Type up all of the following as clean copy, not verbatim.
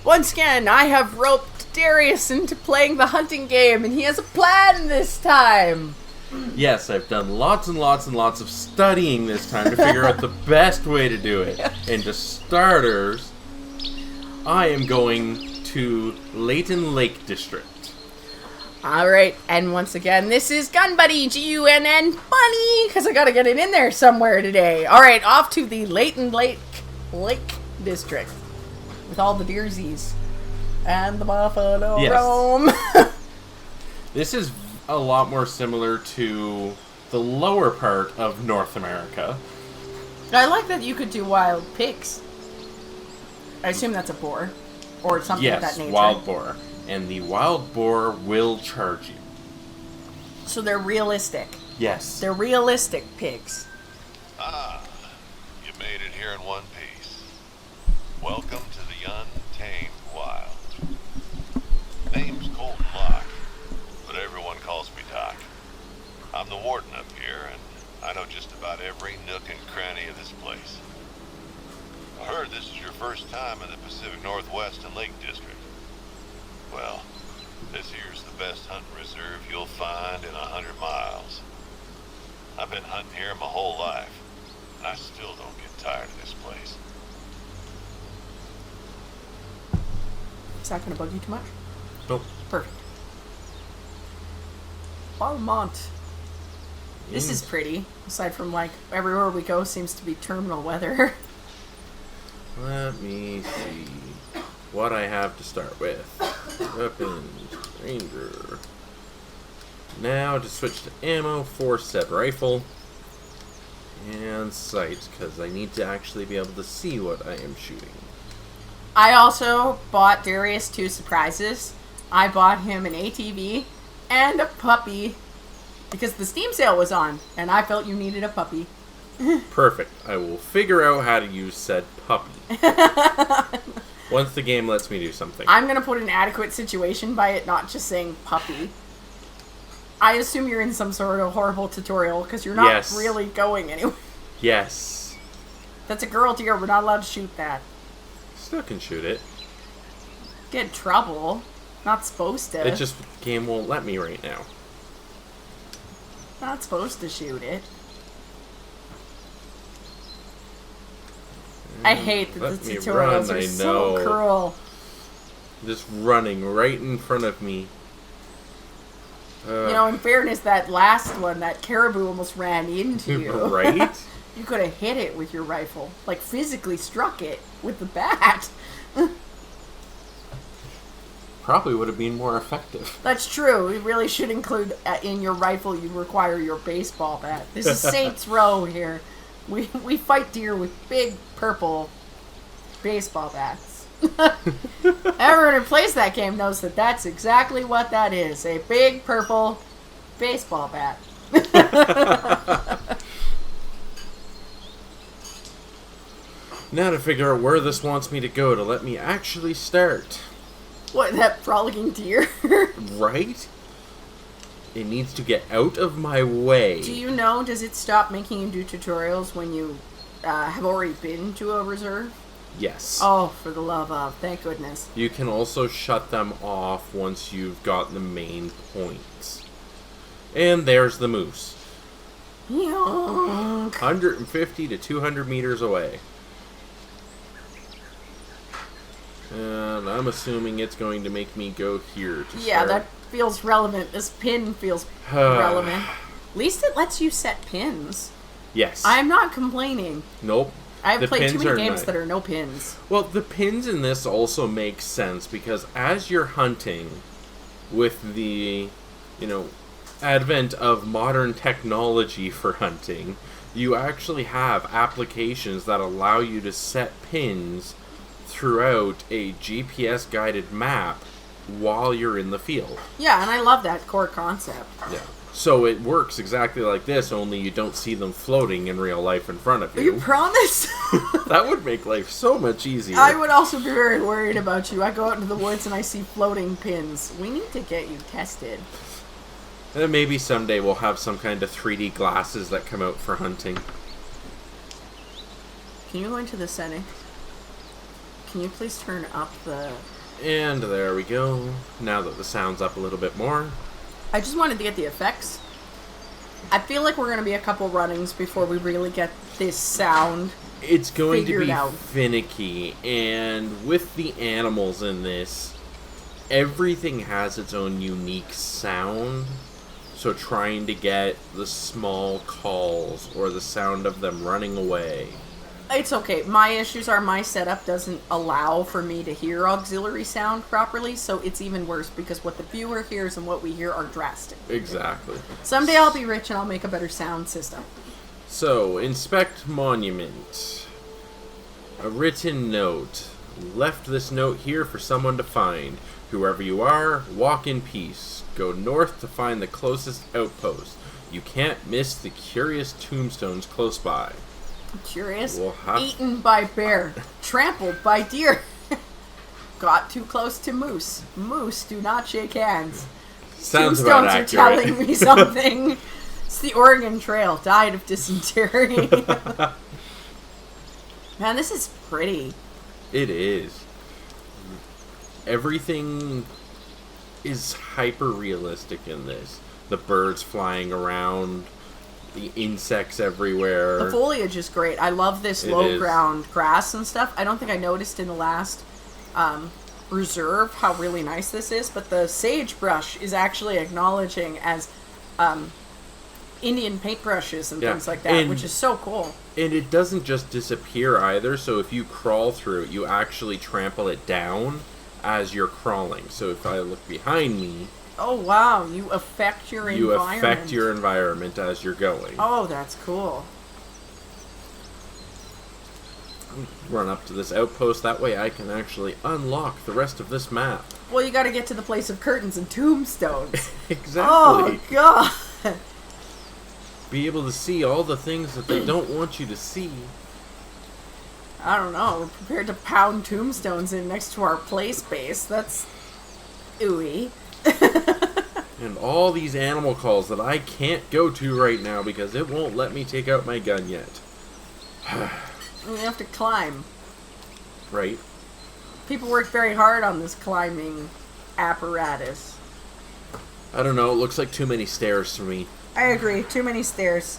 Once again, I have roped Darius into playing the hunting game, and he has a plan this time. Yes, I've done lots and lots and lots of studying this time to figure out the best way to do it. And to starters, I am going to Layton Lake District. Alright, and once again, this is Gun Buddy, G.u.n.n, Bunny, because I gotta get it in there somewhere today. Alright, off to the Layton Lake District, with all the deersies, and the buffalo roam. This is a lot more similar to the lower part of North America. I like that you could do wild pigs. I assume that's a boar, or something of that nature. Yes, wild boar. And the wild boar will charge you. So they're realistic. Yes. They're realistic pigs. Ah, you made it here in one piece. Welcome to the untamed wild. Name's Colton Locke, but everyone calls me Doc. I'm the warden up here, and I know just about every nook and cranny of this place. I heard this is your first time in the Pacific Northwest and Lake District. Well, this here's the best hunting reserve you'll find in 100 miles. I've been hunting here my whole life, and I still don't get tired of this place. Is that going to bug you too much? Nope. Perfect. Balmont. This is pretty, aside from, like, everywhere we go seems to be terminal weather. Let me see what I have to start with. Weapons, Ranger. Now to switch to ammo for said rifle. And sights, because I need to actually be able to see what I am shooting. I also bought Darius 2 surprises. I bought him an ATV and a puppy because the Steam sale was on, and I felt you needed a puppy. Perfect. I will figure out how to use said puppy. Once the game lets me do something. I'm going to put an adequate situation by it not just saying puppy. I assume you're in some sort of horrible tutorial because you're not really going anywhere. Yes. That's a girl deer. We're not allowed to shoot that. Still can shoot it. Get in trouble. Not supposed to. It just, the game won't let me right now. Not supposed to shoot it. I hate that the tutorials are so cruel. Just running right in front of me. You know, in fairness, that last one, that caribou almost ran into you. Right? You could have hit it with your rifle. Like, physically struck it with the bat. Probably would have been more effective. That's true. You really should include in your rifle, you require your baseball bat. This is Saints Row here. We fight deer with big purple baseball bats. Everyone who plays that game knows that that's exactly what that is. A big purple baseball bat. Now to figure out where this wants me to go to let me actually start. What, that frolicking deer? Right? It needs to get out of my way. Do you know, does it stop making you do tutorials when you have already been to a reserve? Yes. Oh, for the love of, thank goodness. You can also shut them off once you've got the main points. And there's the moose. Yonk. 150 to 200 meters away. And I'm assuming it's going to make me go here to Yeah, start. that feels relevant. This pin feels relevant. At least it lets you set pins. Yes. I'm not complaining. Nope. I've played too many games that are no pins. Well, the pins in this also make sense because as you're hunting with the, advent of modern technology for hunting, you actually have applications that allow you to set pins throughout a GPS-guided map while you're in the field. Yeah, and I love that core concept. Yeah. So it works exactly like this, only you don't see them floating in real life in front of you. You promise? That would make life so much easier. I would also be very worried about you. I go out into the woods and I see floating pins. We need to get you tested. And maybe someday we'll have some kind of 3D glasses that come out for hunting. Can you go into the setting? can you please turn up the... And there we go. Now that the sound's up a little bit more. I just wanted to get the effects. I feel like we're going to be a couple runnings before we really get this sound It's going to be out. finicky, and with the animals in this, everything has its own unique sound. So trying to get the small calls or the sound of them running away. It's okay. My issues are my setup doesn't allow for me to hear auxiliary sound properly, so it's even worse because what the viewer hears and what we hear are drastic. Exactly. Someday I'll be rich and I'll make a better sound system. So, inspect monument. A written note. Left this note here for someone to find. Whoever you are, walk in peace. Go north to find the closest outpost. You can't miss the curious tombstones close by. Curious. We'll have- Eaten by bear. Trampled by deer. Got too close to moose. Moose do not shake hands. Sounds about Tombstones accurate. are telling me something. It's the Oregon Trail. Died of dysentery. Man, this is pretty. It is. Everything is hyper realistic in this. The birds flying around, the insects everywhere. The foliage is great. I love this It low is. ground grass and stuff. I don't think I noticed in the last reserve how really nice this is, but the sagebrush is actually acknowledging as Indian paintbrushes and Yeah. things like that, And- which is so cool. And it doesn't just disappear either, so if you crawl through it, you actually trample it down as you're crawling. So if I look behind me, Oh wow, you affect your you environment. affect your environment as you're going. Oh, that's cool. Run up to this outpost, that way I can actually unlock the rest of this map. Well, you got to get to the place of curtains and tombstones. Exactly. Oh god. Be able to see all the things that they don't want you to see. I don't know. We're prepared to pound tombstones in next to our play space. That's ooey. And all these animal calls that I can't go to right now because it won't let me take out my gun yet. We have to climb. Right? People work very hard on this climbing apparatus. I don't know, it looks like too many stairs for me. I agree. Too many stairs.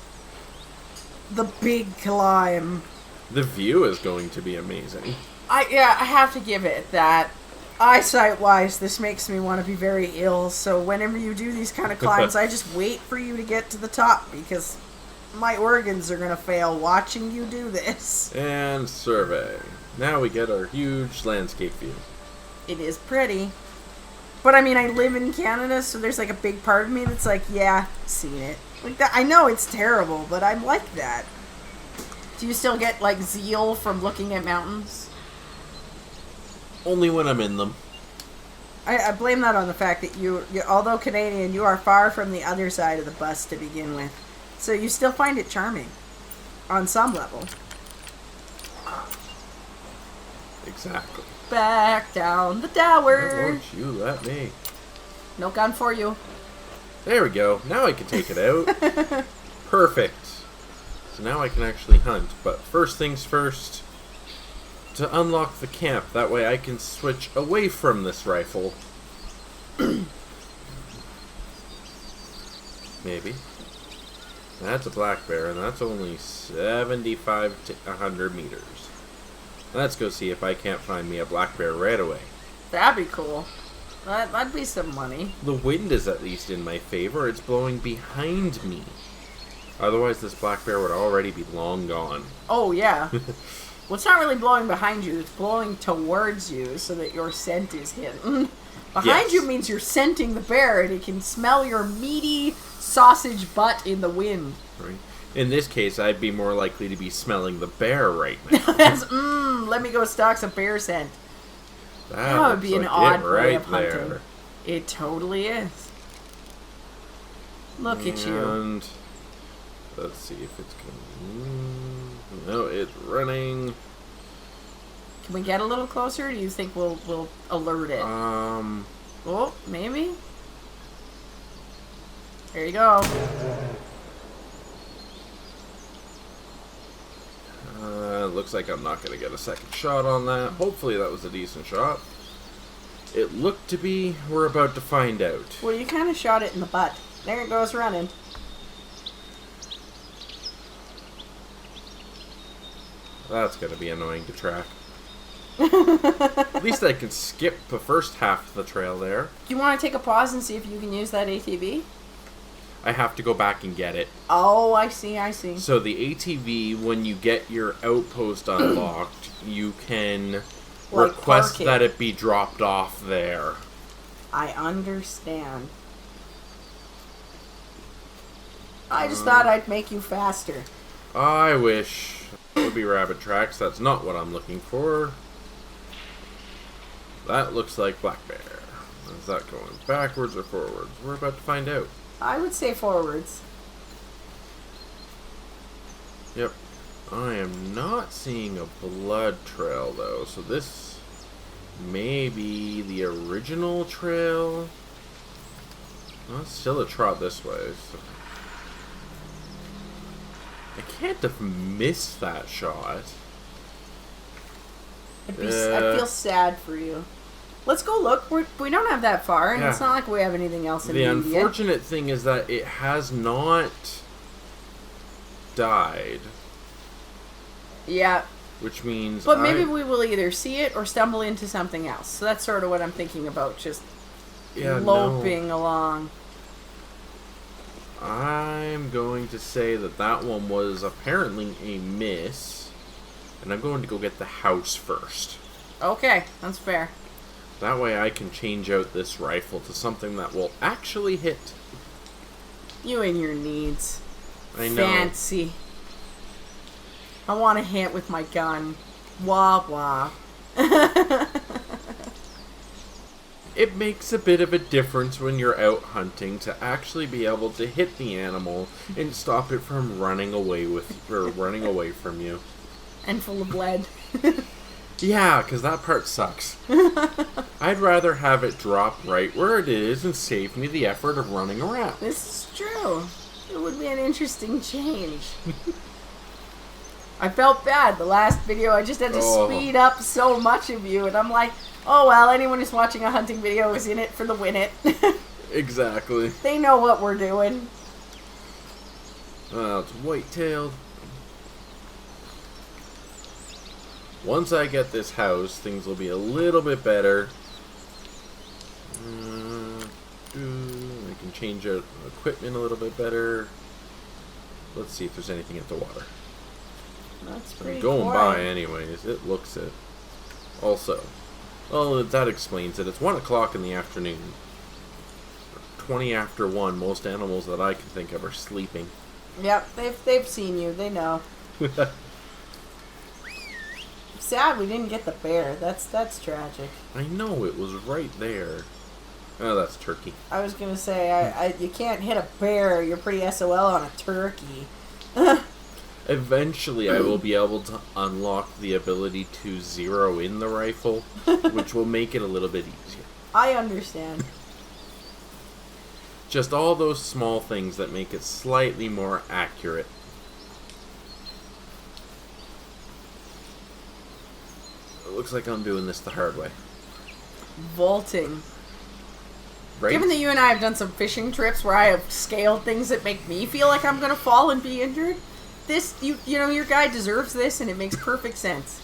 The big climb. The view is going to be amazing. I have to give it that. Eyesight-wise, this makes me want to be very ill, so whenever you do these kind of climbs, I just wait for you to get to the top, because my organs are going to fail watching you do this. And survey. Now we get our huge landscape view. It is pretty. But I mean, I live in Canada, so there's like a big part of me that's like, yeah, seen it. Like that. I know it's terrible, but I'm like that. Do you still get like zeal from looking at mountains? Only when I'm in them. I blame that on the fact that you, although Canadian, you are far from the other side of the bus to begin with. So you still find it charming. On some level. Exactly. Back down the Why tower. won't you let me? No gun for you. There we go. Now I can take it out. Perfect. So now I can actually hunt. But first things first, to unlock the camp. That way I can switch away from this rifle. Maybe. That's a black bear, and that's only 75 to 100 meters. Let's go see if I can't find me a black bear right away. That'd be cool. That'd be some money. The wind is at least in my favor. It's blowing behind me. Otherwise, this black bear would already be long gone. Oh, yeah. Well, it's not really blowing behind you. It's blowing towards you so that your scent is hidden. Behind Yes. you means you're scenting the bear and it can smell your meaty sausage butt in the wind. Right. In this case, I'd be more likely to be smelling the bear right now. That's, let me go stock some bear scent. That would looks be an like odd it way right of hunting. there. It totally is. Look at you. And let's see if it's coming. No, it's running. Can we get a little closer? Or do you think we'll alert it? Oh, maybe? There you go. Looks like I'm not going to get a second shot on that. Hopefully that was a decent shot. It looked to be. We're about to find out. Well, you kind of shot it in the butt. There it goes running. That's going to be annoying to track. At least I can skip the first half of the trail there. Do you want to take a pause and see if you can use that ATV? I have to go back and get it. Oh, I see. So the ATV, when you get your outpost unlocked, you can request that it be dropped off there. I understand. I just thought I'd make you faster. I wish. That would be rabbit tracks. That's not what I'm looking for. That looks like black bear. Is that going backwards or forwards? We're about to find out. I would say forwards. Yep. I am not seeing a blood trail, though. So this may be the original trail. Well, it's still a trot this way. So. I can't have missed that shot. I'd feel sad for you. Let's go look. We don't have that far, and it's not like we have anything else in the media. The unfortunate thing is that it has not died. Yeah. Which means But maybe we will either see it or stumble into something else. So that's sort of what I'm thinking about, just loping along. I'm going to say that one was apparently a miss. And I'm going to go get the house first. Okay, that's fair. That way I can change out this rifle to something that will actually hit. You and your needs. I know. Fancy. I want to hit with my gun. Wah wah. It makes a bit of a difference when you're out hunting to actually be able to hit the animal and stop it from running away from you. And full of lead. Yeah, because that part sucks. I'd rather have it drop right where it is and save me the effort of running around. This is true. It would be an interesting change. I felt bad. The last video, I just had to speed up so much of you, and I'm like, oh well, anyone who's watching a hunting video is in it for the win it. Exactly. They know what we're doing. Well, it's white-tailed. Once I get this house, things will be a little bit better. I can change out equipment a little bit better. Let's see if there's anything at the water. That's pretty I'm going boring. by anyways. It looks it. Also, well, that explains it. It's 1 o'clock in the afternoon. 20 after 1. Most animals that I can think of are sleeping. Yep, they've seen you. They know. Sad we didn't get the bear. That's tragic. I know, it was right there. Oh, that's turkey. I was gonna say, you can't hit a bear. You're pretty SOL on a turkey. Eventually, I will be able to unlock the ability to zero in the rifle, which will make it a little bit easier. I understand. Just all those small things that make it slightly more accurate. It looks like I'm doing this the hard way. Vaulting. Right? Given that you and I have done some fishing trips where I have scaled things that make me feel like I'm gonna fall and be injured, you know, your guy deserves this, and it makes perfect sense.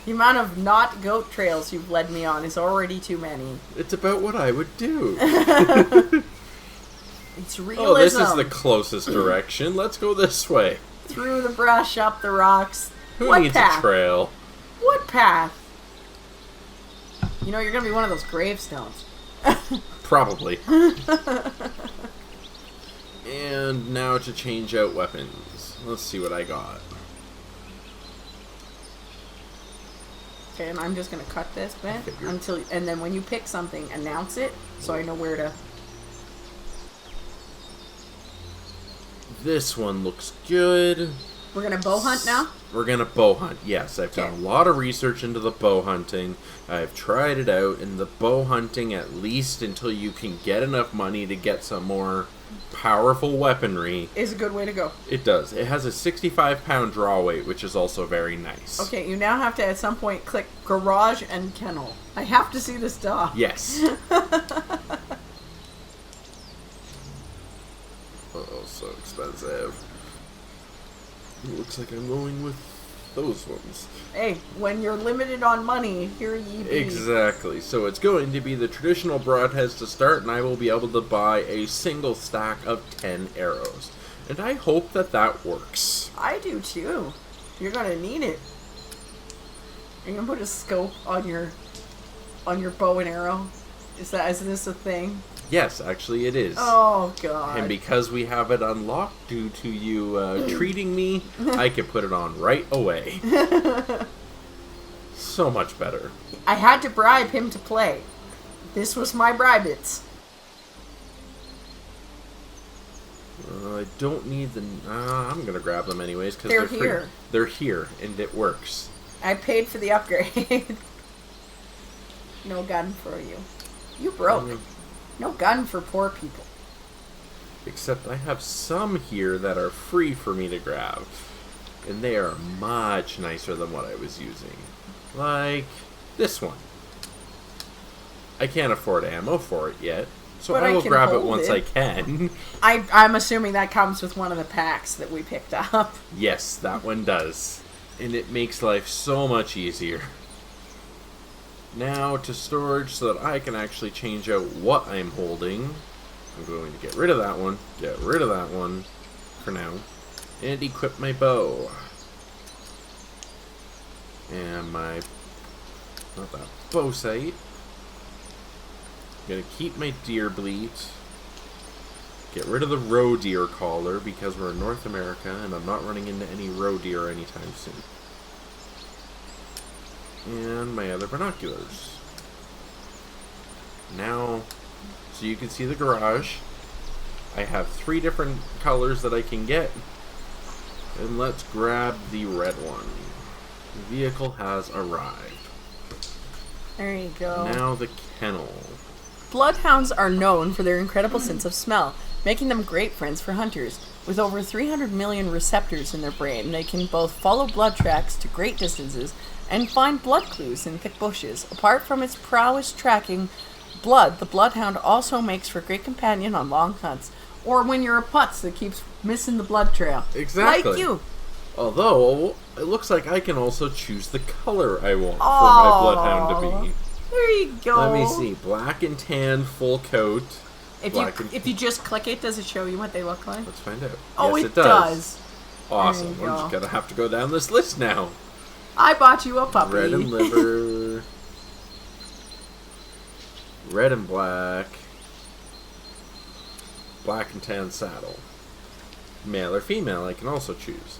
The amount of not goat trails you've led me on is already too many. It's about what I would do. It's realism. Oh, this is the closest direction. Let's go this way. Through the brush, up the rocks. Who What needs path? a trail? What path? You know, you're gonna be one of those gravestones. Probably. And now to change out weapons. Let's see what I got. Okay, and I'm just gonna cut this bit and then when you pick something, announce it so I know where to. This one looks good. We're gonna bow hunt now? We're gonna bow hunt, yes. I've done a lot of research into the bow hunting. I've tried it out, and the bow hunting, at least until you can get enough money to get some more powerful weaponry. Is a good way to go. It does. It has a 65-pound draw weight, which is also very nice. Okay, you now have to at some point click garage and kennel. I have to see this dog. Yes. Oh, so expensive. It looks like I'm going with those ones. Hey, when you're limited on money, here ye be. Exactly. So it's going to be the traditional broadheads to start, and I will be able to buy a single stack of 10 arrows. And I hope that that works. I do too. You're gonna need it. Are you gonna put a scope on your bow and arrow? Is this a thing? Yes, actually it is. Oh, God. And because we have it unlocked due to you treating me, I can put it on right away. So much better. I had to bribe him to play. This was my bribits. I don't need the... I'm going to grab them anyways because They're free. here. They're here, and it works. I paid for the upgrade. No gun for you. You broke. No gun for poor people. Except I have some here that are free for me to grab. And they are much nicer than what I was using. Like this one. I can't afford ammo for it yet. So But I I will can grab it hold once it. I can. I'm assuming that comes with one of the packs that we picked up. Yes, that one does. And it makes life so much easier. Now to storage so that I can actually change out what I'm holding. I'm going to get rid of that one, get rid of that one for now, and equip my bow. And my, not that, bow sight. I'm going to keep my deer bleat. Get rid of the roe deer collar because we're in North America and I'm not running into any roe deer anytime soon. And my other binoculars. Now, so you can see the garage. I have 3 different colors that I can get. And let's grab the red one. The vehicle has arrived. There you go. Now the kennel. Bloodhounds are known for their incredible sense of smell, making them great friends for hunters. With over 300 million receptors in their brain, they can both follow blood tracks to great distances and find blood clues in thick bushes. Apart from its prowess tracking blood, the bloodhound also makes for a great companion on long hunts, or when you're a putz that keeps missing the blood trail. Exactly. Like you. Although, it looks like I can also choose the color I want for my bloodhound to be. There you go. Let me see. Black and tan, full coat. If you just click it, does it show you what they look like? Let's find out. Oh, yes, it does. Awesome. There you I'm go. just going to have to go down this list now. I bought you a puppy. Red and liver. Red and black. Black and tan saddle. Male or female, I can also choose.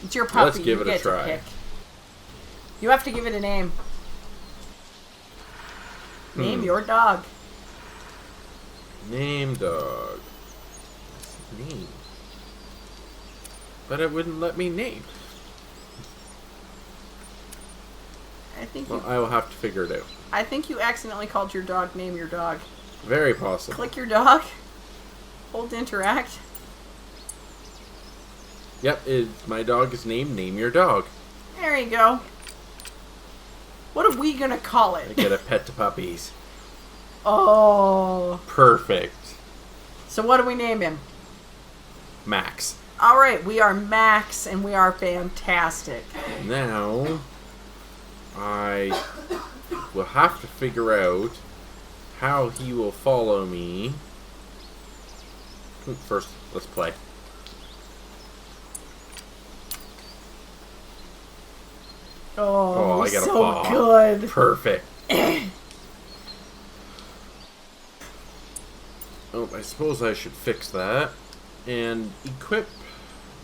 It's your puppy. Let's give You it a get to try. pick. You have to give it a name. Name your dog. Name dog. Name. But it wouldn't let me name. Well, I will have to figure it out. I think you accidentally called your dog Name Your Dog. Very possible. Click your dog. Hold interact. Yep, my dog is named Name Your Dog. There you go. What are we gonna call I it? get a pet to puppies. Oh. Perfect. So what do we name him? Max. Alright, we are Max and we are fantastic. Now, I will have to figure out how he will follow me. First, let's play. Oh, I got a so paw. good. Perfect. Oh, I suppose I should fix that and equip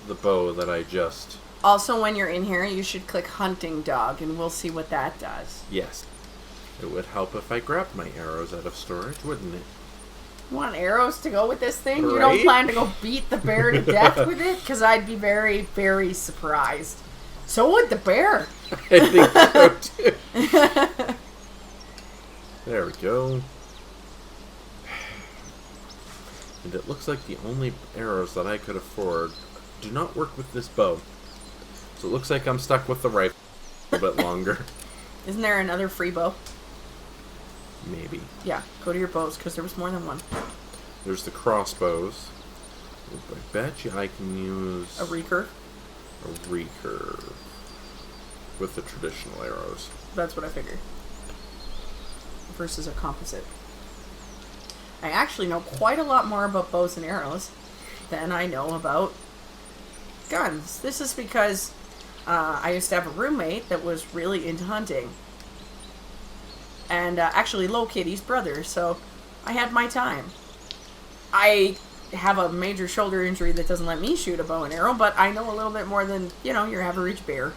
the bow that I just... Also, when you're in here, you should click Hunting Dog, and we'll see what that does. Yes. It would help if I grabbed my arrows out of storage, wouldn't it? You want arrows to go with this thing? You Right? don't plan to go beat the bear to death with it? Because I'd be very, very surprised. So would the bear. I think so, too. There we go. And it looks like the only arrows that I could afford do not work with this bow. So it looks like I'm stuck with the rifle a little bit longer. Isn't there another free bow? Maybe. Yeah, go to your bows, because there was more than one. There's the crossbows. I bet you I can use A recurve? a recurve with the traditional arrows. That's what I figured. Versus a composite. I actually know quite a lot more about bows and arrows than I know about guns. This is because I used to have a roommate that was really into hunting. And actually Low Kitty's brother, so I had my time. I have a major shoulder injury that doesn't let me shoot a bow and arrow, but I know a little bit more than, your average bear.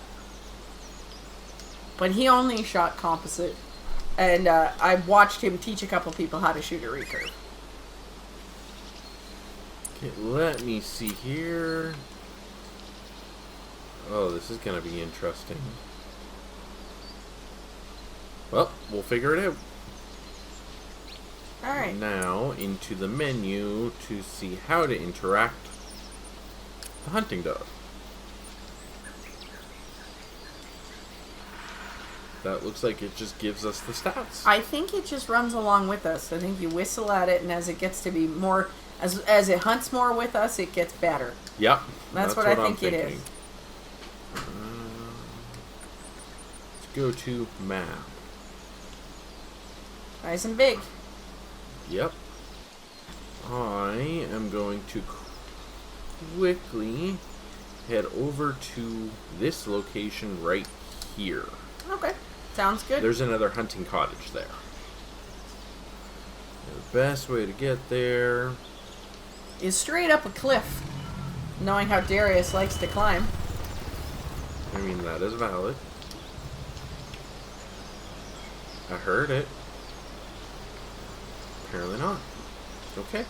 But he only shot composite. And I watched him teach a couple people how to shoot a recurve. Okay, let me see here. Oh, this is going to be interesting. Well, we'll figure it out. Alright. Now, into the menu to see how to interact with the hunting dog. That looks like it just gives us the stats. I think it just runs along with us. I think you whistle at it, and as it gets to be more, as it hunts more with us, it gets better. Yep. That's what I think it is. Let's go to map. Nice and big. Yep. I am going to quickly head over to this location right here. Okay. Sounds good. There's another hunting cottage there. The best way to get there is straight up a cliff, knowing how Darius likes to climb. I mean, that is valid. I heard it. Apparently not. Okay.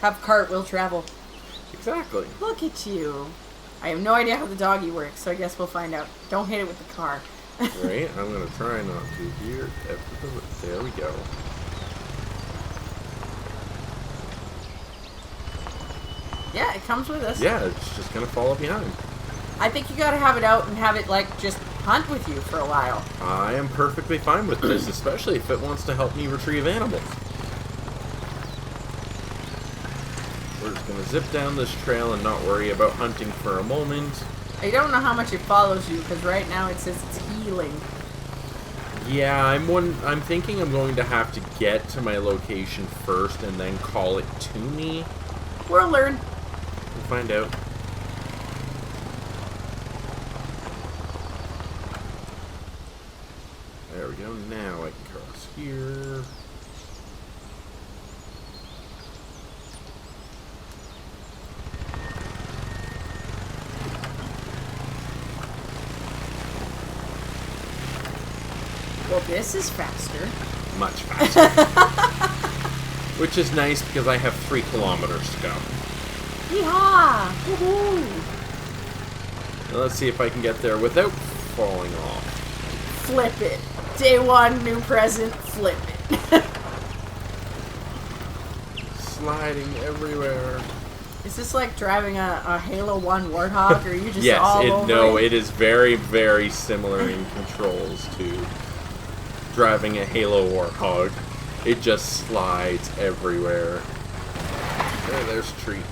Have cart will travel. Exactly. Look at you. I have no idea how the doggy works, so I guess we'll find out. Don't hit it with the car. Right? I'm going to try not to here. There we go. Yeah, it comes with us. Yeah, it's just going to follow behind. I think you gotta have it out and have it, just hunt with you for a while. I am perfectly fine with this, especially if it wants to help me retrieve animals. We're just going to zip down this trail and not worry about hunting for a moment. I don't know how much it follows you, because right now it says it's healing. Yeah, I'm thinking I'm going to have to get to my location first and then call it to me. We'll learn. We'll find out. There we go. Now I can cross here. Well, this is faster. Much faster. Which is nice because I have 3 kilometers to go. Yeehaw! Woohoo! Now let's see if I can get there without falling off. Flip it. Day 1, new present, flip it. Sliding everywhere. Is this like driving a Halo 1 Warthog, or are you just Yes, all over no, it? it is very, very similar in controls to driving a Halo Warthog. It just slides everywhere. There's a tree.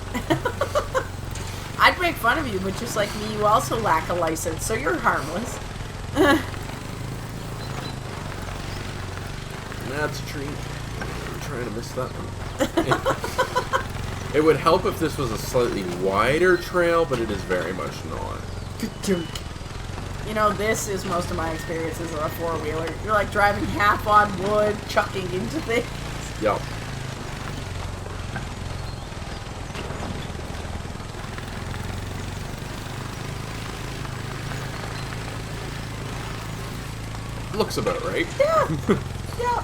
I'd make fun of you, but just like me, you also lack a license, so you're harmless. That's a tree. I'm trying to miss that one. It would help if this was a slightly wider trail, but it is very much not. You know, this is most of my experiences of a four-wheeler. You're like driving half on wood, chucking into things. Yep. Looks about right. Yeah. Yeah.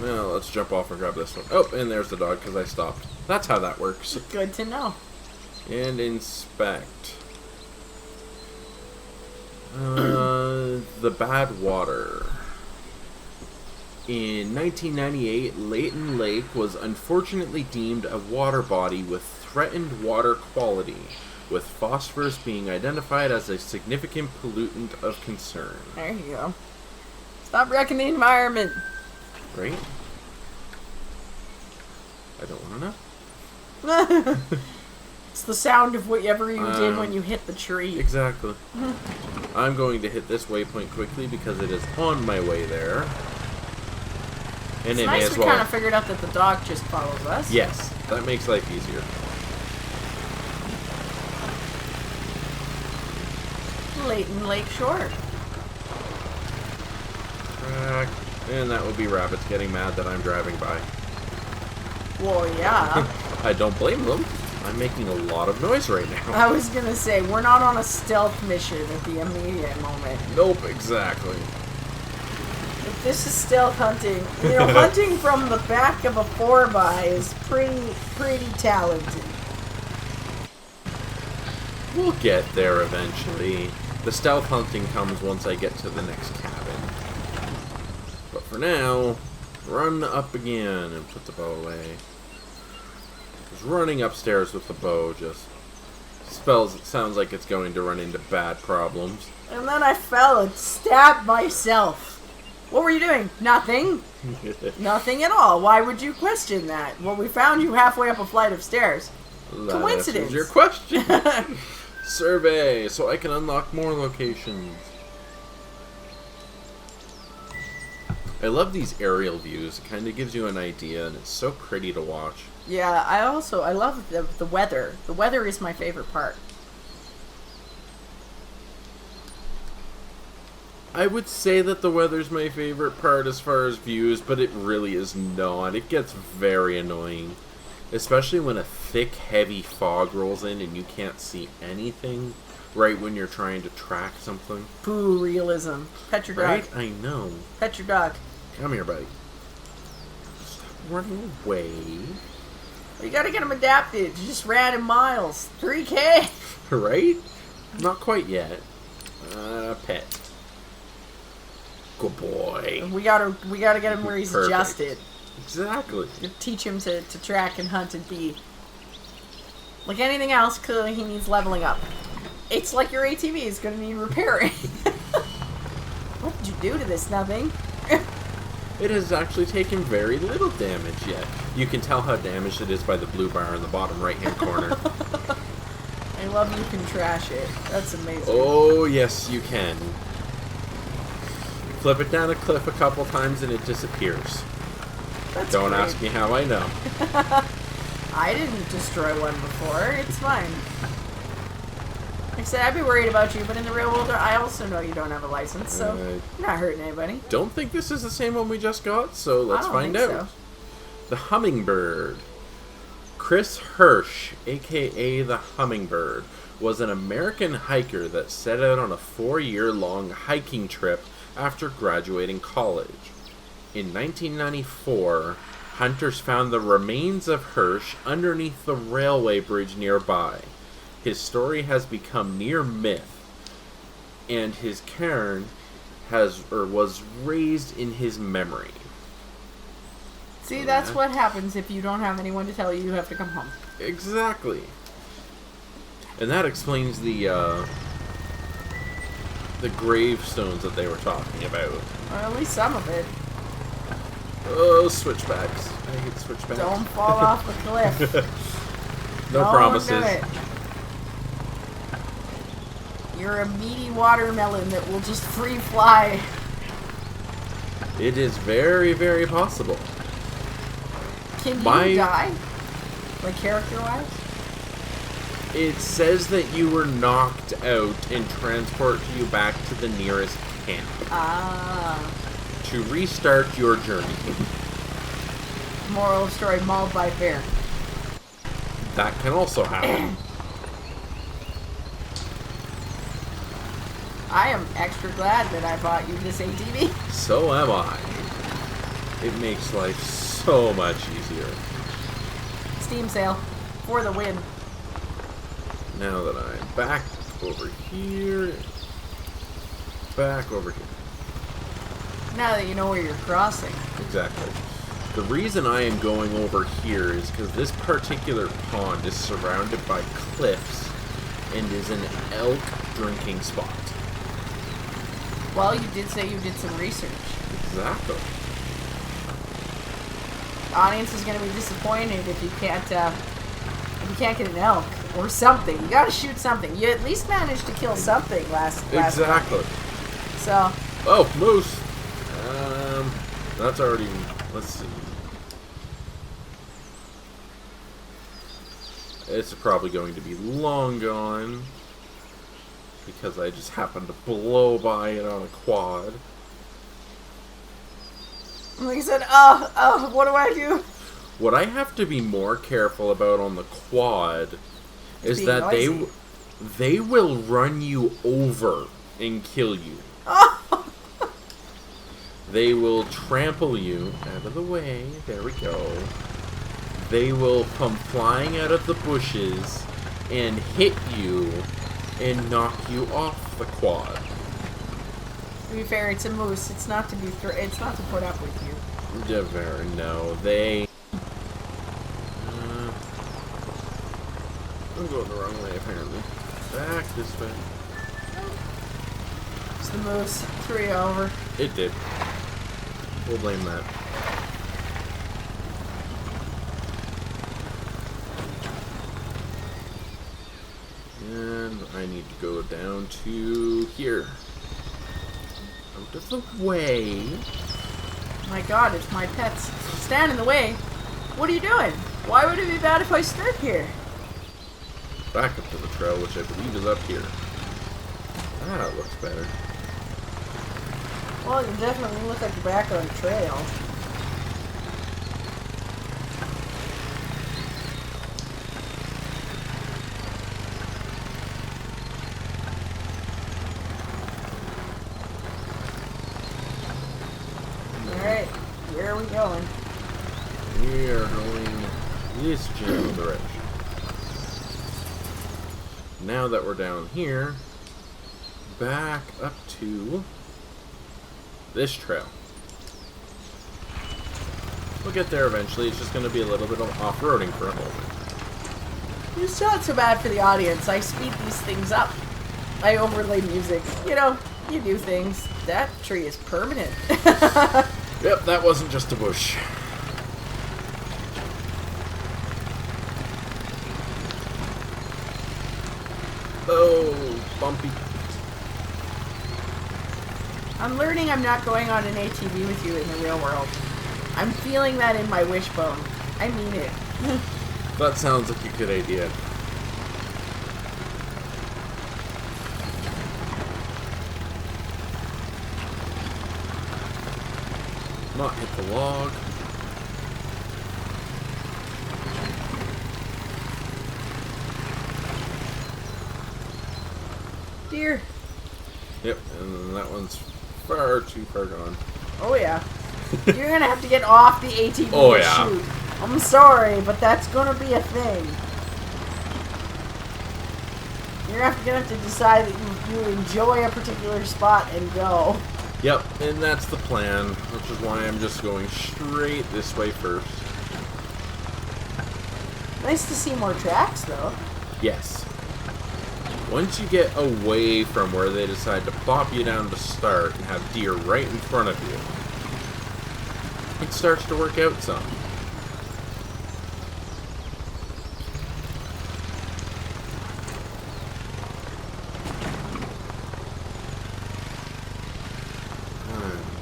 Well, let's jump off and grab this one. Oh, and there's the dog because I stopped. That's how that works. Good to know. And inspect. The bad water. In 1998, Layton Lake was unfortunately deemed a water body with threatened water quality, with phosphorus being identified as a significant pollutant of concern. There you go. Stop wrecking the environment. Right? I don't want to know. It's the sound of whatever you did when you hit the tree. Exactly. I'm going to hit this waypoint quickly because it is on my way there. And It's it may nice as we well. kind of figured out that the dog just follows us. Yes, that makes life easier. Layton Lake Shore. And that would be rabbits getting mad that I'm driving by. Well, yeah. I don't blame them. I'm making a lot of noise right now. I was gonna say, we're not on a stealth mission at the immediate moment. Nope, exactly. If this is stealth hunting, you know, hunting from the back of a 4x is pretty talented. We'll get there eventually. The stealth hunting comes once I get to the next cabin. But for now, run up again and put the bow away. Because running upstairs with the bow just sounds like it's going to run into bad problems. And then I fell and stabbed myself. What were you doing? Nothing. Nothing at all. Why would you question that? Well, we found you halfway up a flight of stairs. That Coincidence. answers your question. Survey, so I can unlock more locations. I love these aerial views. It kind of gives you an idea, and it's so pretty to watch. Yeah, I love the weather. The weather is my favorite part. I would say that the weather's my favorite part as far as views, but it really is not. It gets very annoying. Especially when a thick, heavy fog rolls in and you can't see anything right when you're trying to track something. Pooh, realism. Pet your dog. Right? I know. Pet your dog. Come here, buddy. Stop running away. You gotta get him adapted. You just ran in miles. 3K. Right? Not quite yet. Pet. Good boy. We gotta get him where he's Perfect. adjusted. Exactly. You teach him to track and hunt and be like anything else. Clearly, he needs leveling up. It's like your ATV is gonna need repairing. What did you do to this? Nothing. It has actually taken very little damage yet. You can tell how damaged it is by the blue bar in the bottom right-hand corner. I love you can trash it. That's amazing. Oh, yes, you can. Flip it down a cliff a couple times and it disappears. That's Don't great. ask me how I know. I didn't destroy one before. It's fine. Like I said, I'd be worried about you, but in the real world, I also know you don't have a license, so you're not hurting anybody. Don't think this is the same one we just got, so let's I don't find think out. so. The Hummingbird. Chris Hirsch, aka the Hummingbird, was an American hiker that set out on a 4-year-long hiking trip after graduating college. In 1994, hunters found the remains of Hirsch underneath the railway bridge nearby. His story has become near myth, and his cairn was raised in his memory. See, that's what happens if you don't have anyone to tell you have to come home. Exactly. And that explains the gravestones that they were talking about. Or at least some of it. Oh, switchbacks. I hate switchbacks. Don't fall off the cliff. No Don't promises. do it. You're a meaty watermelon that will just free fly. It is very, very possible. Can you My- die? Like character-wise? It says that you were knocked out and transport you back to the nearest camp Ah. to restart your journey. Moral of story, mauled by bear. That can also happen. I am extra glad that I bought you this ATV. So am I. It makes life so much easier. Steam sale. For the win. Now that I'm back over here. Back over here. Now that you know where you're crossing. Exactly. The reason I am going over here is because this particular pond is surrounded by cliffs and is an elk drinking spot. Well, you did say you did some research. Exactly. The audience is going to be disappointed if you can't get an elk or something. You got to shoot something. You at least managed to kill something last Exactly. Time. So. Oh, moose. That's already. Let's see. It's probably going to be long gone because I just happened to blow by it on a quad. Like I said, what do I do? What I have to be more careful about on the quad is that they will run you over and kill you. They will trample you out of the way. There we go. They will come flying out of the bushes and hit you and knock you off the quad. To be fair, it's a moose. It's not to be. It's not to put up with you. No, they. I'm going the wrong way apparently. Back this way. It's the moose. Threw you over. It did. We'll blame that. And I need to go down to here. Out of the way. My God, it's my pets. Stand in the way. What are you doing? Why would it be bad if I stood here? Back up to the trail, which I believe is up here. That looks better. Well, you definitely look like you're back on the trail. Alright, where are we going? We are going this general direction. Now that we're down here, back up to this trail. We'll get there eventually. It's just going to be a little bit of off-roading for a moment. It's not so bad for the audience. I speed these things up. I overlay music. You know, you do things. That tree is permanent. Yep, that wasn't just a bush. Oh, bumpy. I'm learning I'm not going on an ATV with you in the real world. I'm feeling that in my wishbone. I mean it. That sounds like a good idea. Not hit the log. Deer. Yep, and that one's far too far gone. Oh yeah. You're gonna have to get off the ATV Oh, and yeah. shoot. I'm sorry, but that's gonna be a thing. You're gonna have to decide that you enjoy a particular spot and go. Yep, and that's the plan, which is why I'm just going straight this way first. Nice to see more tracks, though. Yes. Once you get away from where they decide to plop you down to start and have deer right in front of you, it starts to work out some.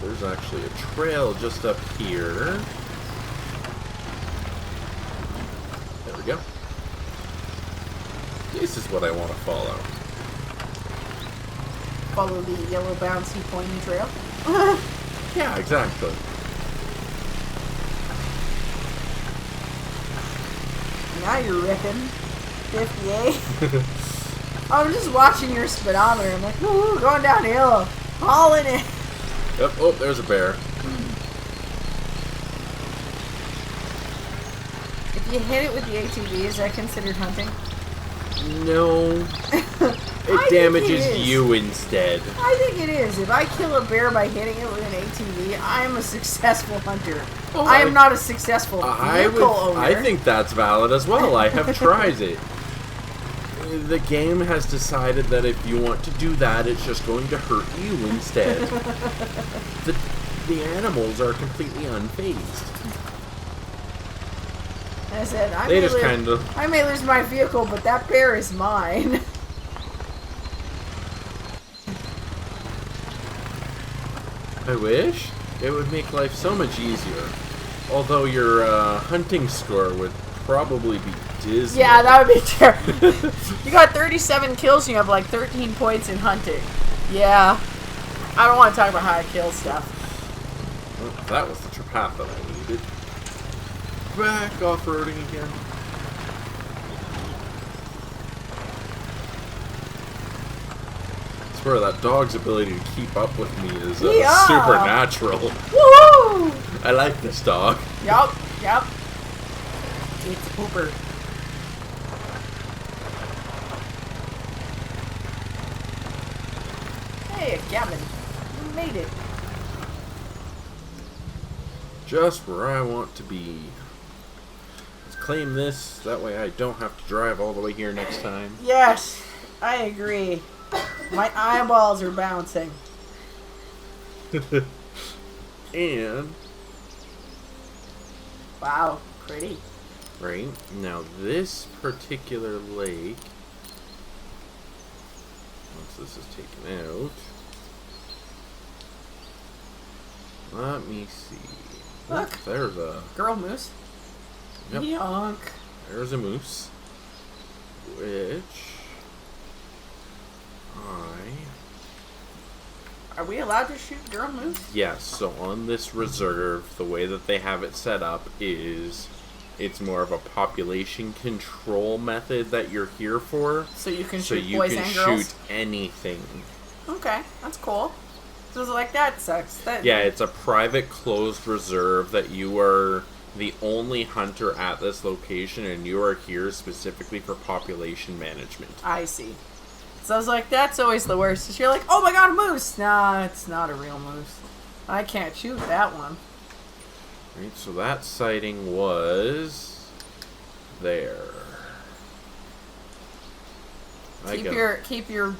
There's actually a trail just up here. There we go. This is what I want to follow. Follow the yellow bouncy pointy trail. Yeah, exactly. Now you're ripping. 58. I'm just watching your speedometer. I'm like, ooh, going downhill. Hauling it. Yep, oh, there's a bear. If you hit it with the ATV, is that considered hunting? No. It damages you instead. I think it is. If I kill a bear by hitting it with an ATV, I am a successful hunter. Oh, I am not a successful vehicle owner. I think that's valid as well. I have tried it. The game has decided that if you want to do that, it's just going to hurt you instead. The animals are completely unfazed. I said, I may lose my vehicle, but that bear is mine. I wish. It would make life so much easier. Although your hunting score would probably be dismal. Yeah, that would be terrible. You got 37 kills and you have like 13 points in hunting. Yeah. I don't want to talk about how I kill stuff. Well, that was the path that I needed. Back off-roading again. I swear that dog's ability to keep up with me is supernatural. Woohoo! I like this dog. Yup. It's Hooper. Hey, Gavin. You made it. Just where I want to be. Let's claim this, that way I don't have to drive all the way here next time. Yes, I agree. My eyeballs are bouncing. And... Wow, pretty. Right, now this particular lake, once this is taken out, let me see. Look. There's a... Girl moose. Yep. Yonk. There's a moose. Which... Are we allowed to shoot girl moose? Yes, so on this reserve, the way that they have it set up is... It's more of a population control method that you're here for. So you can shoot boys and girls? Shoot anything. Okay, that's cool. So it's like, that sucks. Yeah, it's a private closed reserve that you are the only hunter at this location, and you are here specifically for population management. I see. So I was like, that's always the worst. So you're like, oh my god, a moose! Nah, it's not a real moose. I can't shoot that one. Right, so that sighting was there. Keep your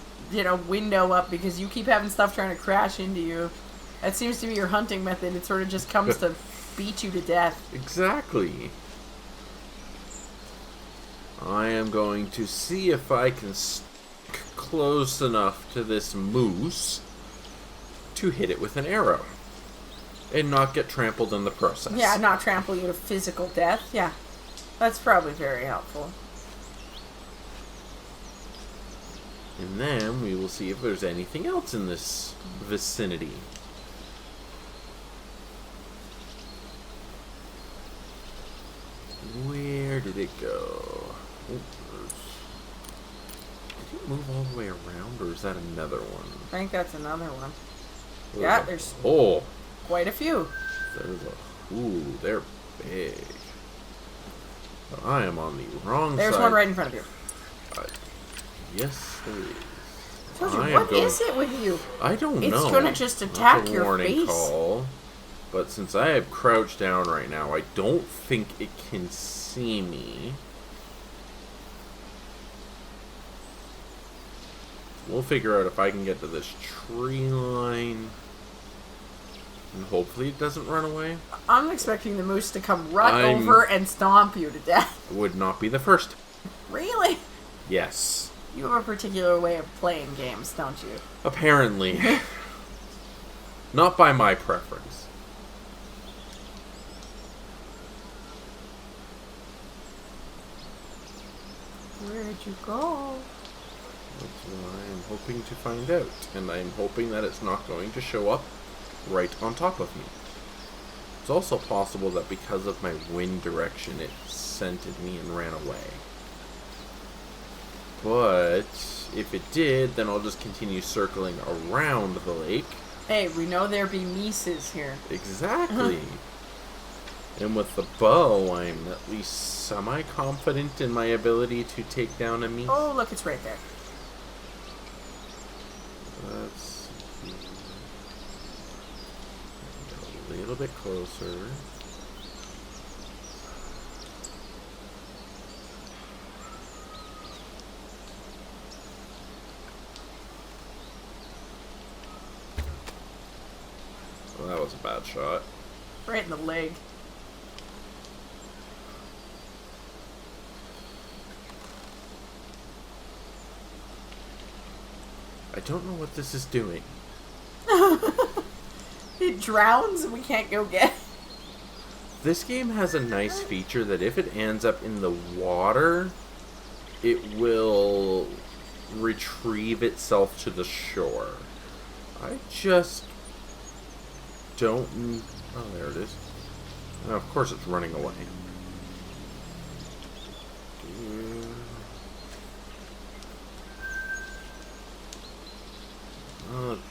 window up, because you keep having stuff trying to crash into you. That seems to be your hunting method. It sort of just comes to beat you to death. Exactly. I am going to see if I can stick close enough to this moose to hit it with an arrow. And not get trampled in the process. Yeah, not trample you to physical death. Yeah. That's probably very helpful. And then we will see if there's anything else in this vicinity. Where did it go? Oh, did it move all the way around, or is that another one? I think that's another one. Yeah, there's quite a few. Ooh, they're big. But I am on the wrong side. There's one right in front of you. Yes, there is. What is it with you? I don't know. It's gonna just attack your warning face. Call. But since I have crouched down right now, I don't think it can see me. We'll figure out if I can get to this tree line. And hopefully it doesn't run away. I'm expecting the moose to come right over and stomp you to death. Would not be the first. Really? Yes. You have a particular way of playing games, don't you? Apparently. Not by my preference. Where'd you go? That's what I am hoping to find out. And I am hoping that it's not going to show up right on top of me. It's also possible that because of my wind direction, it scented me and ran away. But if it did, then I'll just continue circling around the lake. Hey, we know there be Mises here. Exactly. And with the bow, I'm at least semi-confident in my ability to take down a meese. Oh, look, it's right there. Let's see. A little bit closer. Well, that was a bad shot. Right in the leg. I don't know what this is doing. It drowns and we can't go get it. This game has a nice feature that if it ends up in the water, it will retrieve itself to the shore. I just don't... Oh, there it is. Oh, of course it's running away.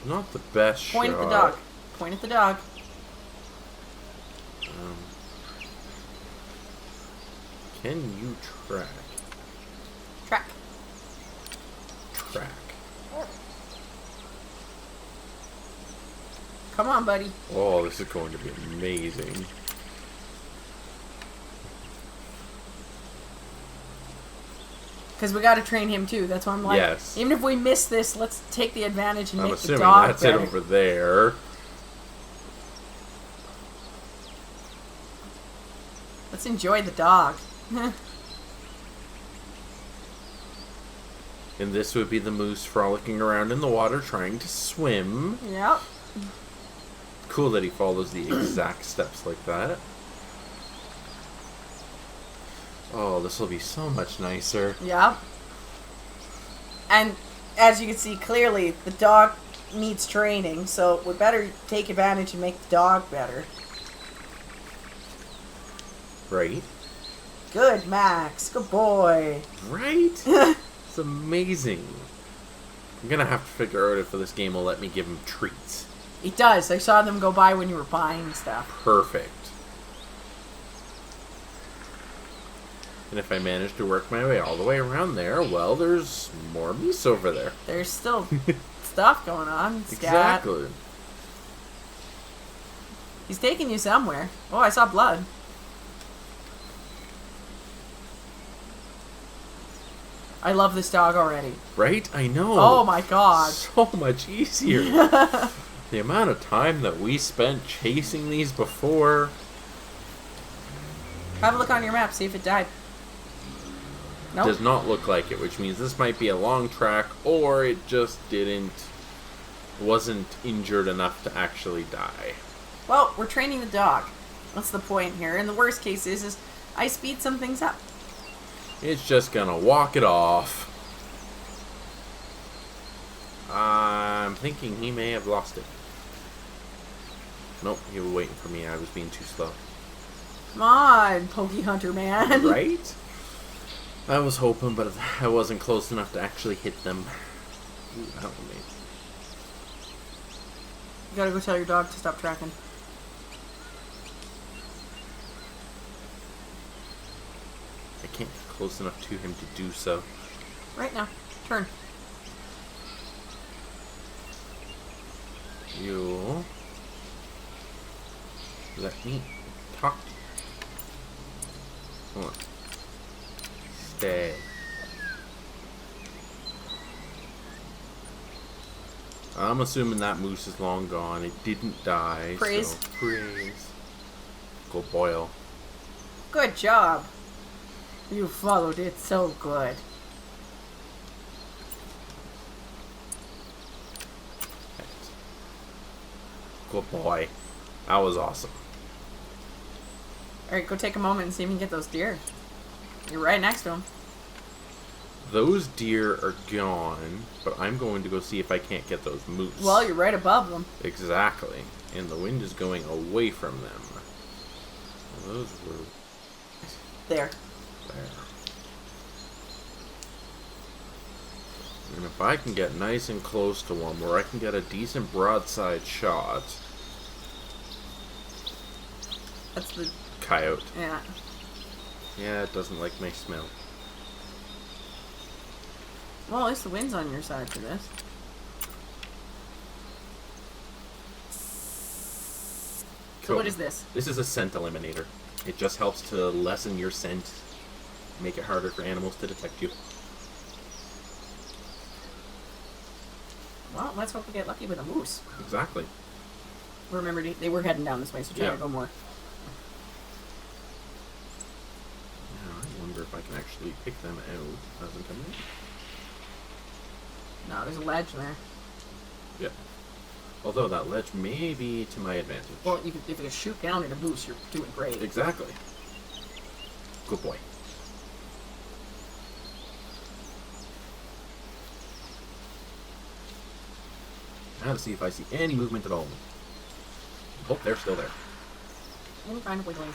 Not the best Point shot. at the dog. Point at the dog. Can you track? Track. Track. Come on, buddy. Oh, this is going to be amazing. Because we got to train him too. That's why I'm like, Yes. even if we miss this, let's take the advantage and I'm make the assuming dog that's better. it over there. Let's enjoy the dog. And this would be the moose frolicking around in the water trying to swim. Yep. Cool that he follows the exact steps like that. Oh, this will be so much nicer. Yep. And as you can see clearly, the dog needs training, so we better take advantage and make the dog better. Right? Good, Max. Good boy. Right? It's amazing. I'm gonna have to figure out if this game will let me give him treats. It does. I saw them go by when you were buying stuff. Perfect. And if I manage to work my way all the way around there, well, there's more meese over there. There's still stuff going on. Scat. Exactly. He's taking you somewhere. Oh, I saw blood. I love this dog already. Right? I know. Oh my god. So much easier. The amount of time that we spent chasing these before. Have a look on your map, see if it died. Nope. Does not look like it, which means this might be a long track, or it just wasn't injured enough to actually die. Well, we're training the dog. What's the point here? And the worst case is I speed some things up. It's just gonna walk it off. I'm thinking he may have lost it. Nope, he was waiting for me. I was being too slow. Come on, Pokey Hunter man. Right? I was hoping, but I wasn't close enough to actually hit them. Ooh, help me. You gotta go tell your dog to stop tracking. I can't get close enough to him to do so. Right now. Turn. You let me talk. Come on. Stay. I'm assuming that moose is long gone. It didn't die. Praise. So praise. Go boil. Good job. You followed it so good. Good boy. That was awesome. Alright, go take a moment and see if you can get those deer. You're right next to them. Those deer are gone, but I'm going to go see if I can't get those moose. Well, you're right above them. Exactly. And the wind is going away from them. Well, those were There. there. And if I can get nice and close to one where I can get a decent broadside shot, That's the... Coyote. Yeah. Yeah, it doesn't like my smell. Well, at least the wind's on your side for this. So Cool. what is this? This is a scent eliminator. It just helps to lessen your scent, make it harder for animals to detect you. Well, let's hope we get lucky with a moose. Exactly. Remember, they were heading down this way, so try to go more. Now, I wonder if I can actually pick them out as I'm coming in. No, there's a ledge there. Yeah. Although that ledge may be to my advantage. Well, if you can shoot down at a moose, you're doing great. Exactly. Good boy. Now to see if I see any movement at all. Oh, they're still there. Any kind of wiggling.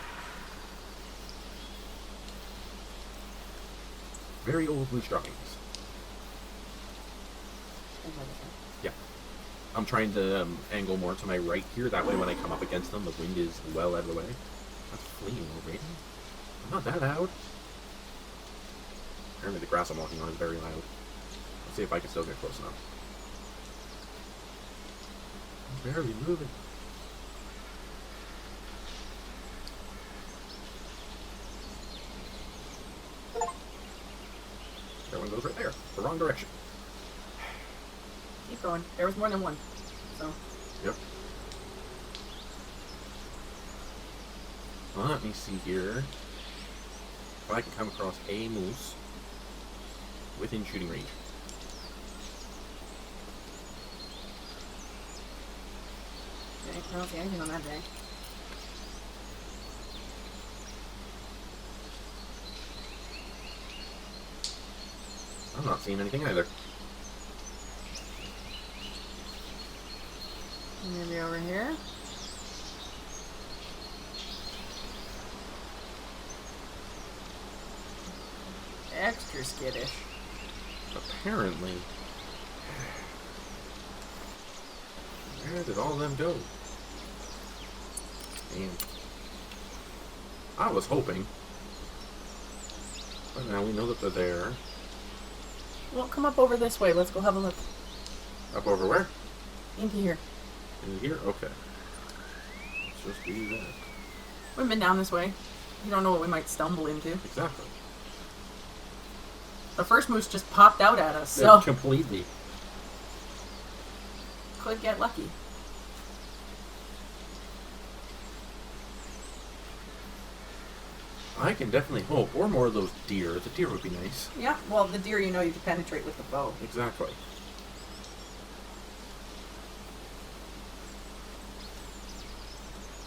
Very old blue stockings. Yeah. I'm trying to angle more to my right here. That way when I come up against them, the wind is well out of the way. That's fleeing already. I'm not that loud. Apparently the grass I'm walking on is very loud. Let's see if I can still get close enough. I'm barely moving. That one goes right there. The wrong direction. Keep going. There was more than one. So. Yep. Well, let me see here. If I can come across a moose within shooting range. Okay, I don't see anything on that day. I'm not seeing anything either. Maybe over here. Extra skittish. Apparently. Where did all of them go? Damn. I was hoping. But now we know that they're there. Well, come up over this way. Let's go have a look. Up over where? Into here. In here? Okay. Let's just do that. We've been down this way. You don't know what we might stumble into. Exactly. The first moose just popped out at us, Yeah, so completely. could get lucky. I can definitely hope. Or more of those deer. The deer would be nice. Yeah, well, the deer you know you can penetrate with the bow. Exactly.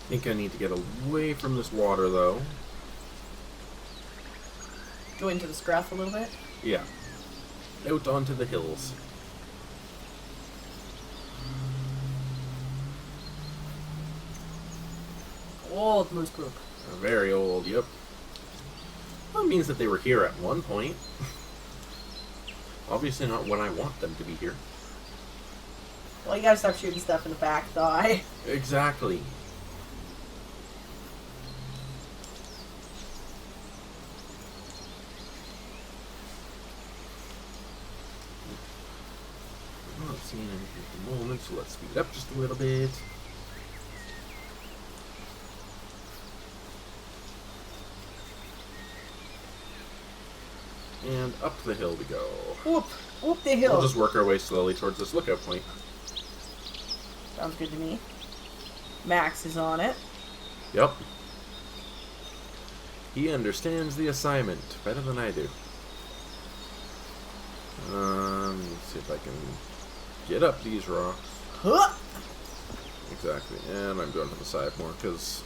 I think I need to get away from this water, though. Go into the scruff a little bit. Yeah. Out onto the hills. Old moose poop. Very old, yep. Well, it means that they were here at one point. Obviously not when I want them to be here. Well, you gotta stop shooting stuff in the back thigh. Exactly. I'm not seeing anything at the moment, so let's speed it up just a little bit. And up the hill we go. Whoop! Whoop the hill. We'll just work our way slowly towards this lookout point. Sounds good to me. Max is on it. Yep. He understands the assignment better than I do. Let's see if I can get up these rocks. Huh! Exactly. And I'm going to the side more, because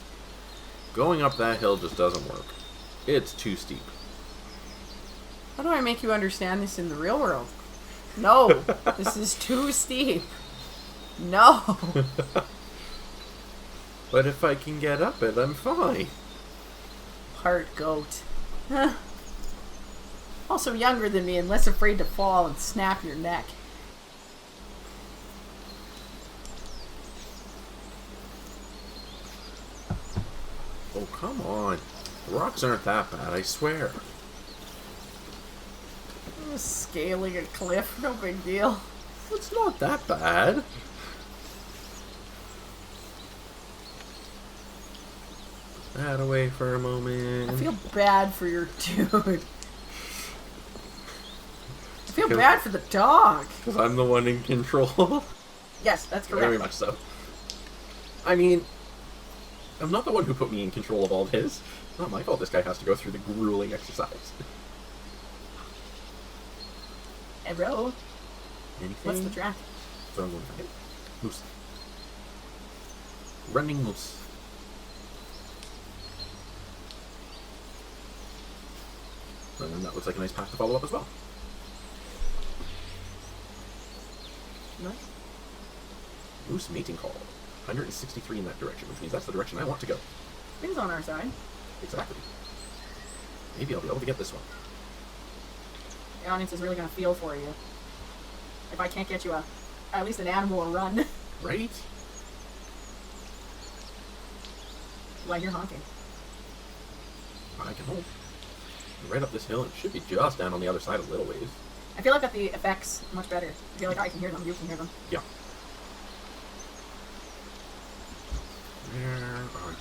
going up that hill just doesn't work. It's too steep. How do I make you understand this in the real world? No, this is too steep. No. But if I can get up it, I'm fine. Part goat. Huh. Also younger than me and less afraid to fall and snap your neck. Oh, come on. The rocks aren't that bad, I swear. Scaling a cliff, no big deal. It's not that bad. Put that away for a moment. I feel bad for your dude. I feel bad for the dog. Because I'm the one in control. Yes, that's correct. Very much so. I mean, I'm not the one who put me in control of all this. It's not my fault this guy has to go through the grueling exercise. Hello? Anything? What's the track? So I'm going to find it. Moose. Running moose. And then that looks like a nice path to follow up as well. Nice. Moose mating call. 163 in that direction, which means that's the direction I want to go. Things on our side. Exactly. Maybe I'll be able to get this one. The audience is really going to feel for you. If I can't get you at least an animal to run. Right? While you're honking. I can hold. Right up this hill, and it should be just down on the other side a little ways. I feel like that the effects much better. I feel like I can hear them, you can hear them. Yeah. Where are you?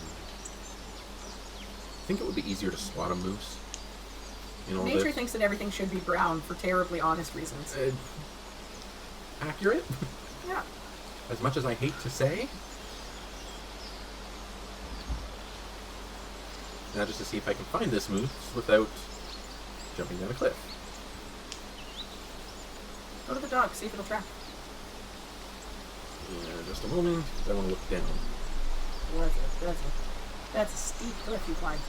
I think it would be easier to spot a moose. You know, Nature thinks that everything should be brown for terribly honest reasons. Accurate? Yeah. As much as I hate to say. Now just to see if I can find this moose without jumping down a cliff. Go to the dog, see if it'll track. Yeah, just a moment. I want to look down. That's a steep cliff you climbed.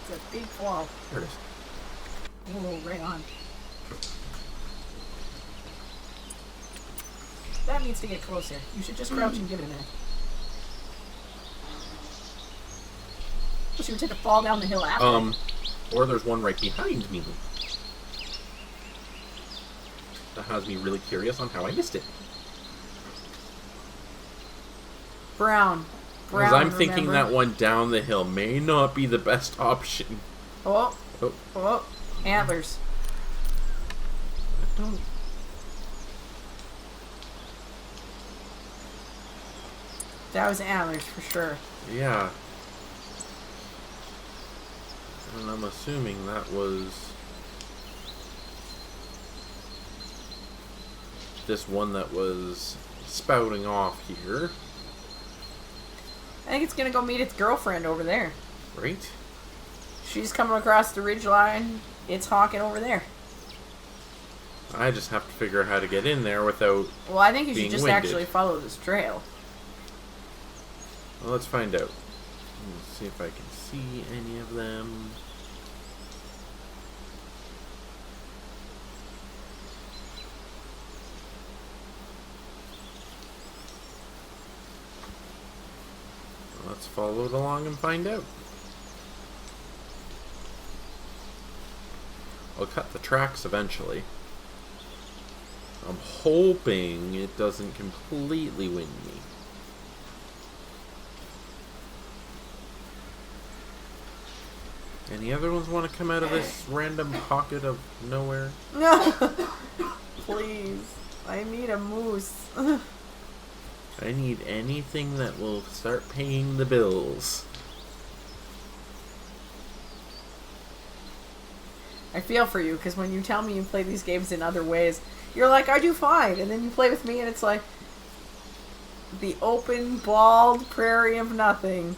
It's a big fall. There it is. Oh, right on. That needs to get closer. You should just crouch and give it a minute. She would take a fall down the hill after. Or there's one right behind me. That has me really curious on how I missed it. Brown. Because I'm thinking that one down the hill may not be the best option. Oh. Oh. Oh. Antlers. I don't... That was antlers for sure. Yeah. And I'm assuming that was this one that was spouting off here. I think it's gonna go meet its girlfriend over there. Right? She's coming across the ridgeline. It's honking over there. I just have to figure out how to get in there without Well, I think you should being just winded. actually follow this trail. Well, let's find out. Let's see if I can see any of them. Let's follow it along and find out. I'll cut the tracks eventually. I'm hoping it doesn't completely wind me. Any other ones want to come out of this random pocket of nowhere? No! Please. I need a moose. I need anything that will start paying the bills. I feel for you, because when you tell me you play these games in other ways, you're like, I do fine. And then you play with me and it's like the open, bald prairie of nothing.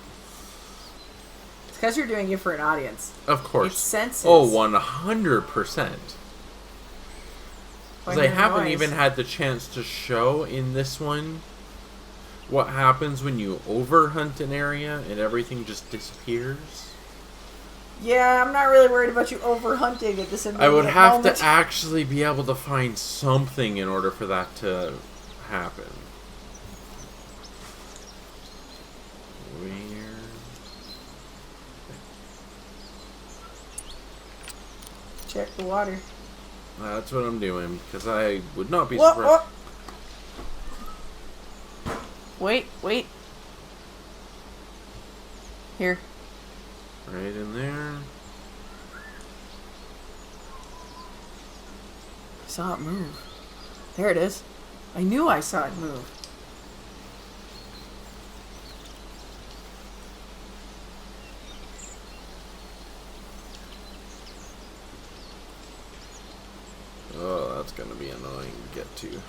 It's because you're doing it for an audience. Of course. It's senses. Oh, 100%. Because I haven't noise. even had the chance to show in this one what happens when you overhunt an area and everything just disappears. Yeah, I'm not really worried about you overhunting at this I would immediate have moment. to actually be able to find something in order for that to happen. Where? Check the water. That's what I'm doing, because I would not be Whoa, surprised. whoa. Wait. Here. Right in there. I saw it move. There it is. I knew I saw it move. Oh, that's gonna be annoying to get to.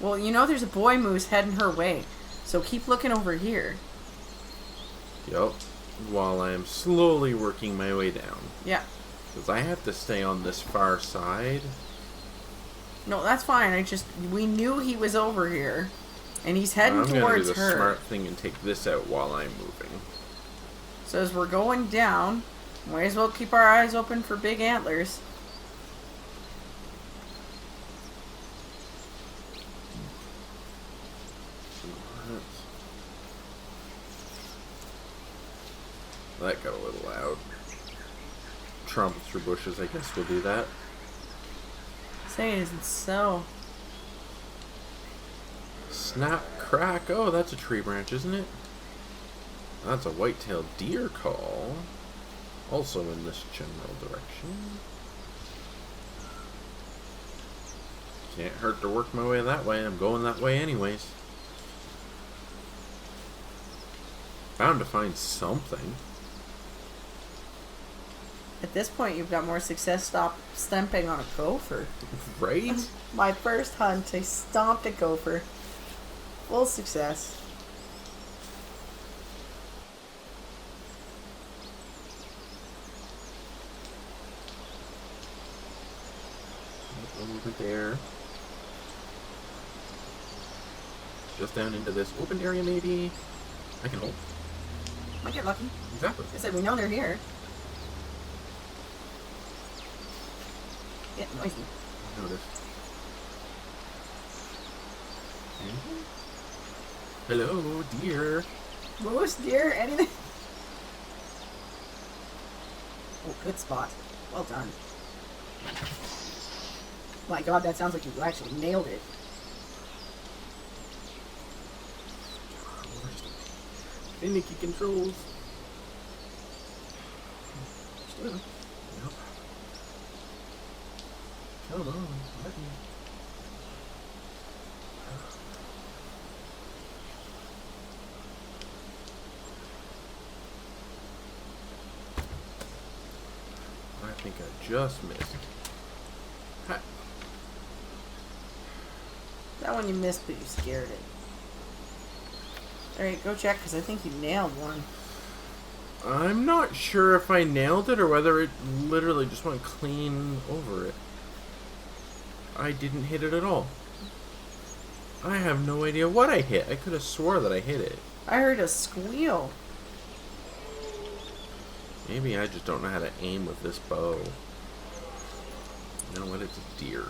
Well, you know there's a boy moose heading her way, so keep looking over here. Yep. While I am slowly working my way down. Yeah. Because I have to stay on this far side. No, that's fine. We knew he was over here, and he's heading I'm gonna towards do the her. smart thing and take this out while I'm moving. So as we're going down, might as well keep our eyes open for big antlers. That got a little loud. Trumpets through bushes, I guess we'll do that. Say it isn't so. Snap, crack. Oh, that's a tree branch, isn't it? That's a white-tailed deer call. Also in this general direction. Can't hurt to work my way that way. I'm going that way anyways. Bound to find something. At this point, you've got more success stomping on a gopher. Right? My first hunt, I stomped a gopher. Full success. Over there. Just down into this open area, maybe. I can hold. Might get lucky. Exactly. I said we know they're here. Get noisy. Notice. Hello, deer. Moose, deer, anything? Oh, good spot. Well done. My God, that sounds like you actually nailed it. Finicky controls. Still. Yep. Come on, let me. I think I just missed. Ha. That one you missed, but you scared it. Alright, go check, because I think you nailed one. I'm not sure if I nailed it or whether it literally just went clean over it. I didn't hit it at all. I have no idea what I hit. I could have swore that I hit it. I heard a squeal. Maybe I just don't know how to aim with this bow. You know what? It's a deer.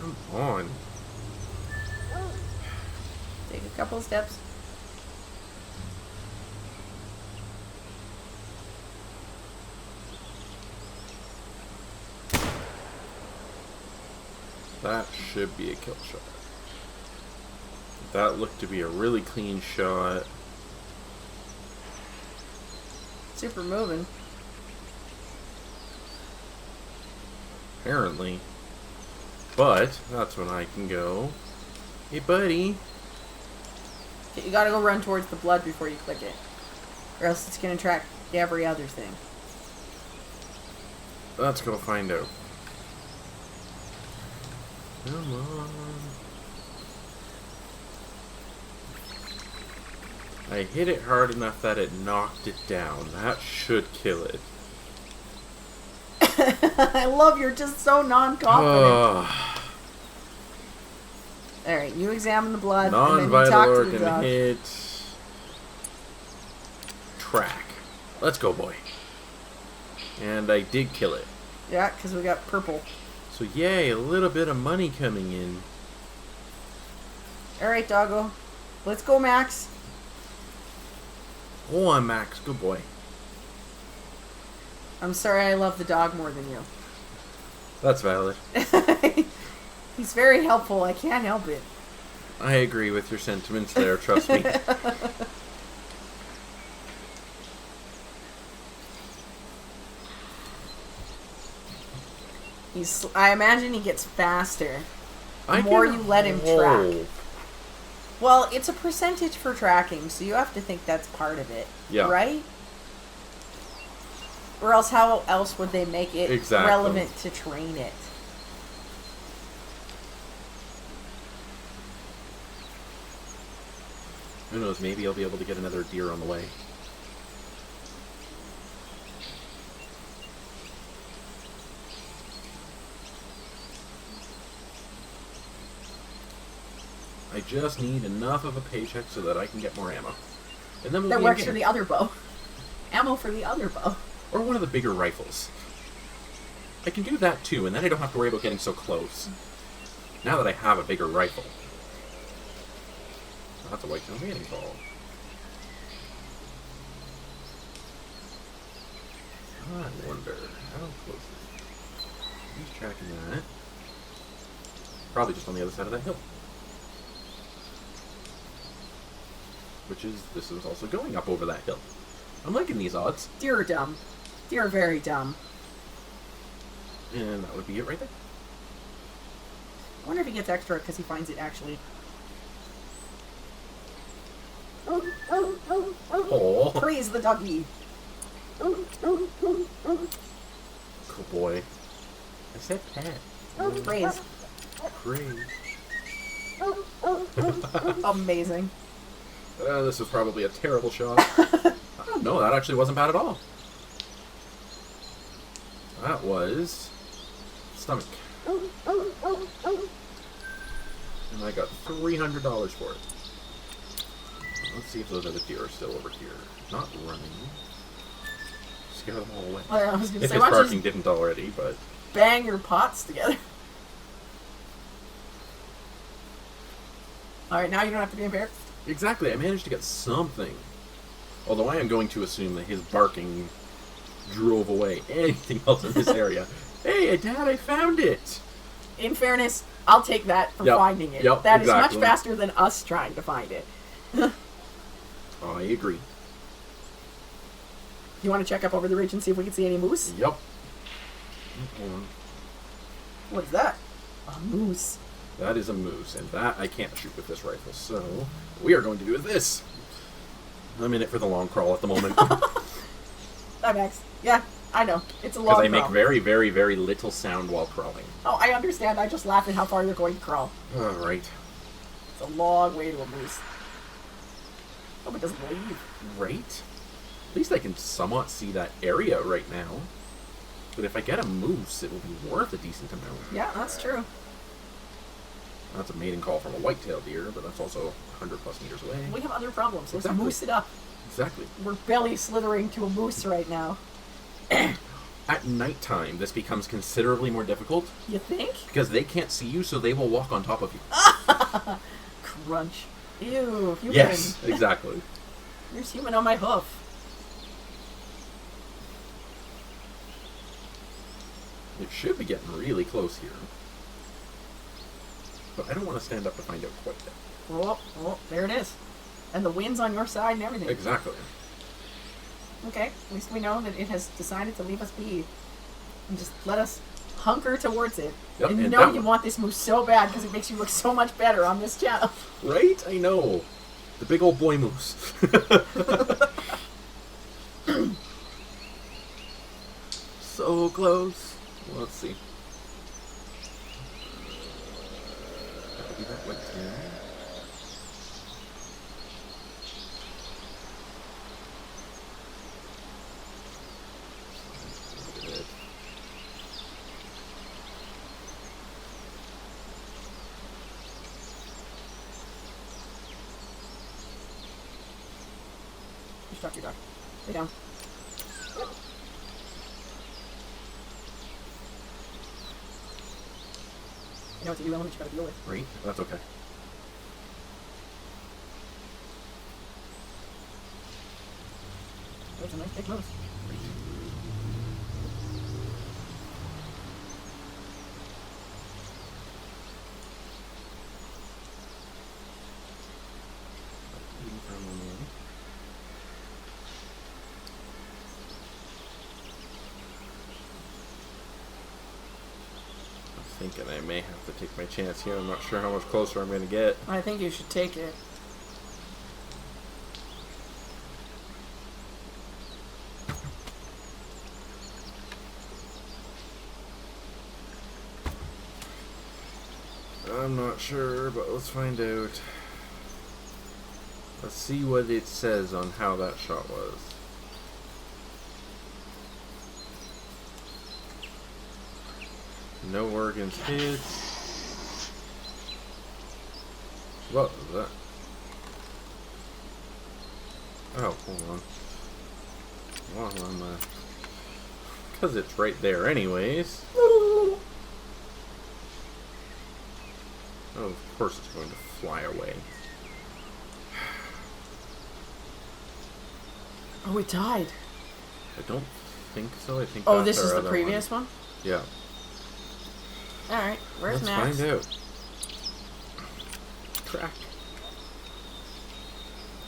Come on. Take a couple steps. That should be a kill shot. That looked to be a really clean shot. Super moving. Apparently. But, that's when I can go. Hey, buddy. Okay, you gotta go run towards the blood before you click it. Or else it's gonna track every other thing. Let's go find out. Come on. I hit it hard enough that it knocked it down. That should kill it. I love you're just so non-confident. Alright, you examine the blood and then you Non-vital talk to the organ dog. hit. Track. Let's go, boy. And I did kill it. Yeah, because we got purple. So yay, a little bit of money coming in. Alright, doggo. Let's go, Max. Go on, Max. Good boy. I'm sorry I love the dog more than you. That's valid. He's very helpful. I can't help it. I agree with your sentiments there, trust me. I imagine he gets faster the I more can you let him hope. track. Well, it's a percentage for tracking, so you have to think that's part of it. Yeah. Right? Or else how else would they make it Exactly. relevant to train it? Who knows, maybe I'll be able to get another deer on the way. I just need enough of a paycheck so that I can get more ammo. And then we'll That be works in for game. the other bow. Ammo for the other bow. Or one of the bigger rifles. I can do that too, and then I don't have to worry about getting so close. Now that I have a bigger rifle. That's a white-tail mating call. I wonder how close is he? He's tracking that. Probably just on the other side of that hill. This is also going up over that hill. I'm liking these odds. Deer are dumb. Deer are very dumb. And that would be it right there. I wonder if he gets extra because he finds it actually. Oh, Praise the doggy. good boy. I said pet. Praise. Praise. Amazing. This was probably a terrible shot. No, that actually wasn't bad at all. That was stomach. And I got $300 for it. Let's see if those other deer are still over here. Not running. Scare them all away. I was gonna If say, his why don't you barking didn't already, but... bang your pots together? Alright, now you don't have to be embarrassed. Exactly, I managed to get something. Although I am going to assume that his barking drove away anything else in this area. Hey, Dad, I found it! In fairness, I'll take that for Yep, finding it. yep, That is exactly. much faster than us trying to find it. I agree. You want to check up over the ridge and see if we can see any moose? Yep. Hold on. What is that? A moose. That is a moose, and that I can't shoot with this rifle, so we are going to do this. I'm in it for the long crawl at the moment. That Max. Yeah, I know. It's a long Because I make crawl. very, very, very little sound while crawling. Oh, I understand. I just laugh at how far you're going to crawl. Alright. It's a long way to a moose. Hope it doesn't leave. Right? At least I can somewhat see that area right now. But if I get a moose, it will be worth a decent amount. Yeah, that's true. That's a mating call from a white-tailed deer, but that's also 100 plus meters away. We have other problems. Let's Exactly. moose it up. Exactly. We're belly slithering to a moose right now. At nighttime, this becomes considerably more difficult You think? because they can't see you, so they will walk on top of you. Crunch. Ew. Human. Yes, exactly. There's human on my hoof. It should be getting really close here. But I don't want to stand up to find out quite yet. Oh, there it is. And the wind's on your side and everything. Exactly. Okay, at least we know that it has decided to leave us be. And just let us hunker towards it. Yep, and you and know that you one- want this moose so bad because it makes you look so much better on this channel. Right? I know. The big old boy moose. So close. Well, let's see. That'll be that white-tail. Look at it. Just drop your dog. Lay down. You know it's a new element you gotta deal with. Right? That's okay. That's a nice big moose. thinking I may have to take my chance here. I'm not sure how much closer I'm going to get. I think you should take it. I'm not sure, but let's find out. Let's see what it says on how that shot was. No organs hit. What was that? Oh, hold on. Well, I'm, because it's right there anyways. Oh, of course it's going to fly away. Oh, we died. I don't think so. I think Oh, that's this our is the other previous one? Yeah. Alright, where's Max? Let's find out. Track.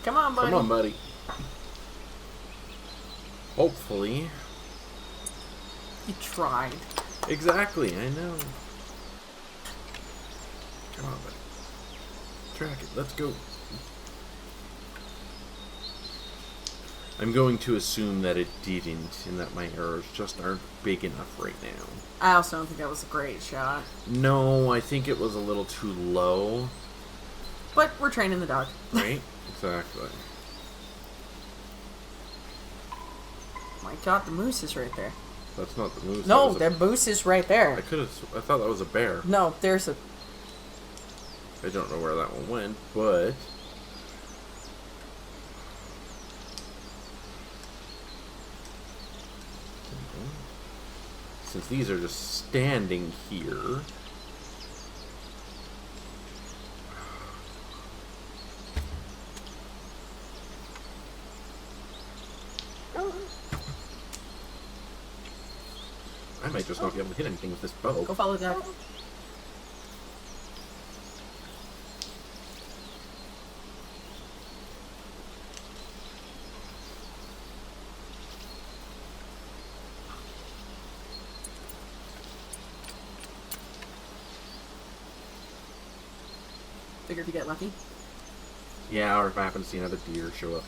Come on, buddy. Come on, buddy. Hopefully. You tried. Exactly, I know. Come on, buddy. Track it. Let's go. I'm going to assume that it didn't, and that my errors just aren't big enough right now. I also don't think that was a great shot. No, I think it was a little too low. But we're training the dog. Right? Exactly. My god, the moose is right there. That's not the moose. No, the moose is right there. I thought that was a bear. No, there's a... I don't know where that one went, but... Since these are just standing here... I might just not be able to hit anything with this bow. Go follow the dog. Figure if you get lucky. Yeah, or if I happen to see another deer show up.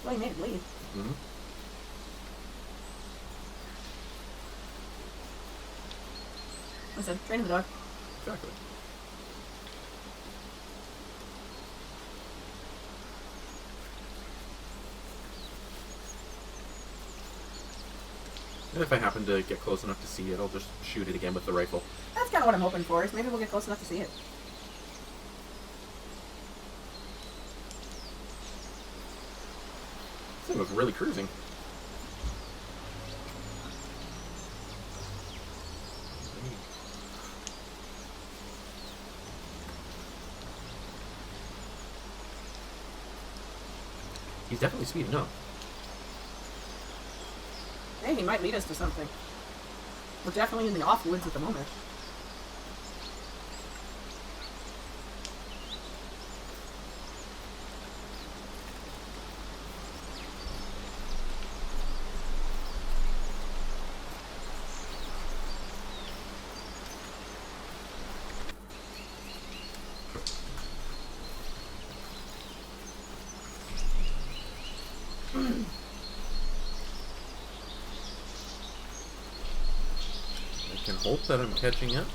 Well, you made it leave. Mm-hmm. Listen, training the dog. Exactly. And if I happen to get close enough to see it, I'll just shoot it again with the rifle. That's kind of what I'm hoping for, is maybe we'll get close enough to see it. This thing was really cruising. He's definitely speeding up. Hey, he might lead us to something. We're definitely in the off woods at the moment. I can hope that I'm catching up.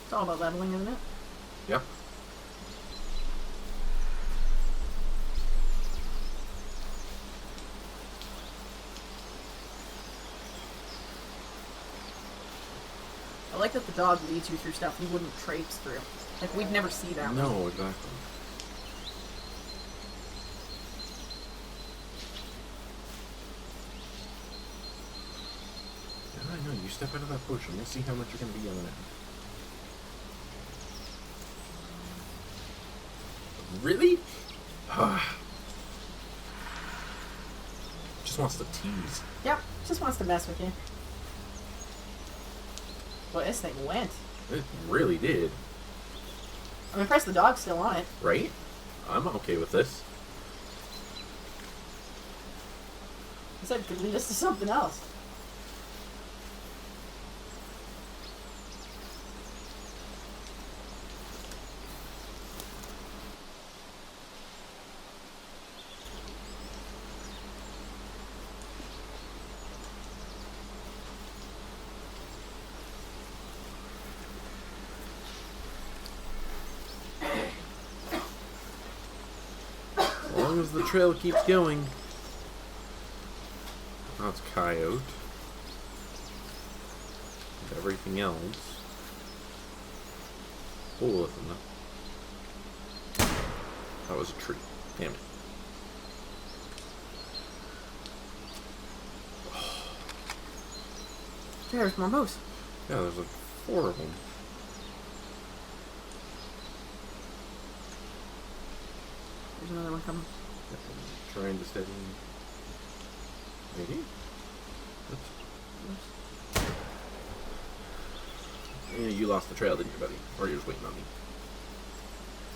It's all about leveling, isn't it? Yep. I like that the dog leads you through stuff you wouldn't traipse through. Like, we'd never see that. No, exactly. Yeah, I know. You step out of that bush and we'll see how much you're going to be yelling at me. Really? just wants to tease. Yep, just wants to mess with you. Boy, this thing went. It really did. I'm impressed the dog's still on it. Right? I'm okay with this. He said it could lead us to something else. As long as the trail keeps going. That's coyote. And everything else. Oh, listen. That was a tree. Damn it. There's more moose. Yeah, there's like 4 of them. There's another one coming. Trying to steady. Maybe? Yeah, you lost the trail, didn't you, buddy? Or you're just waiting on me?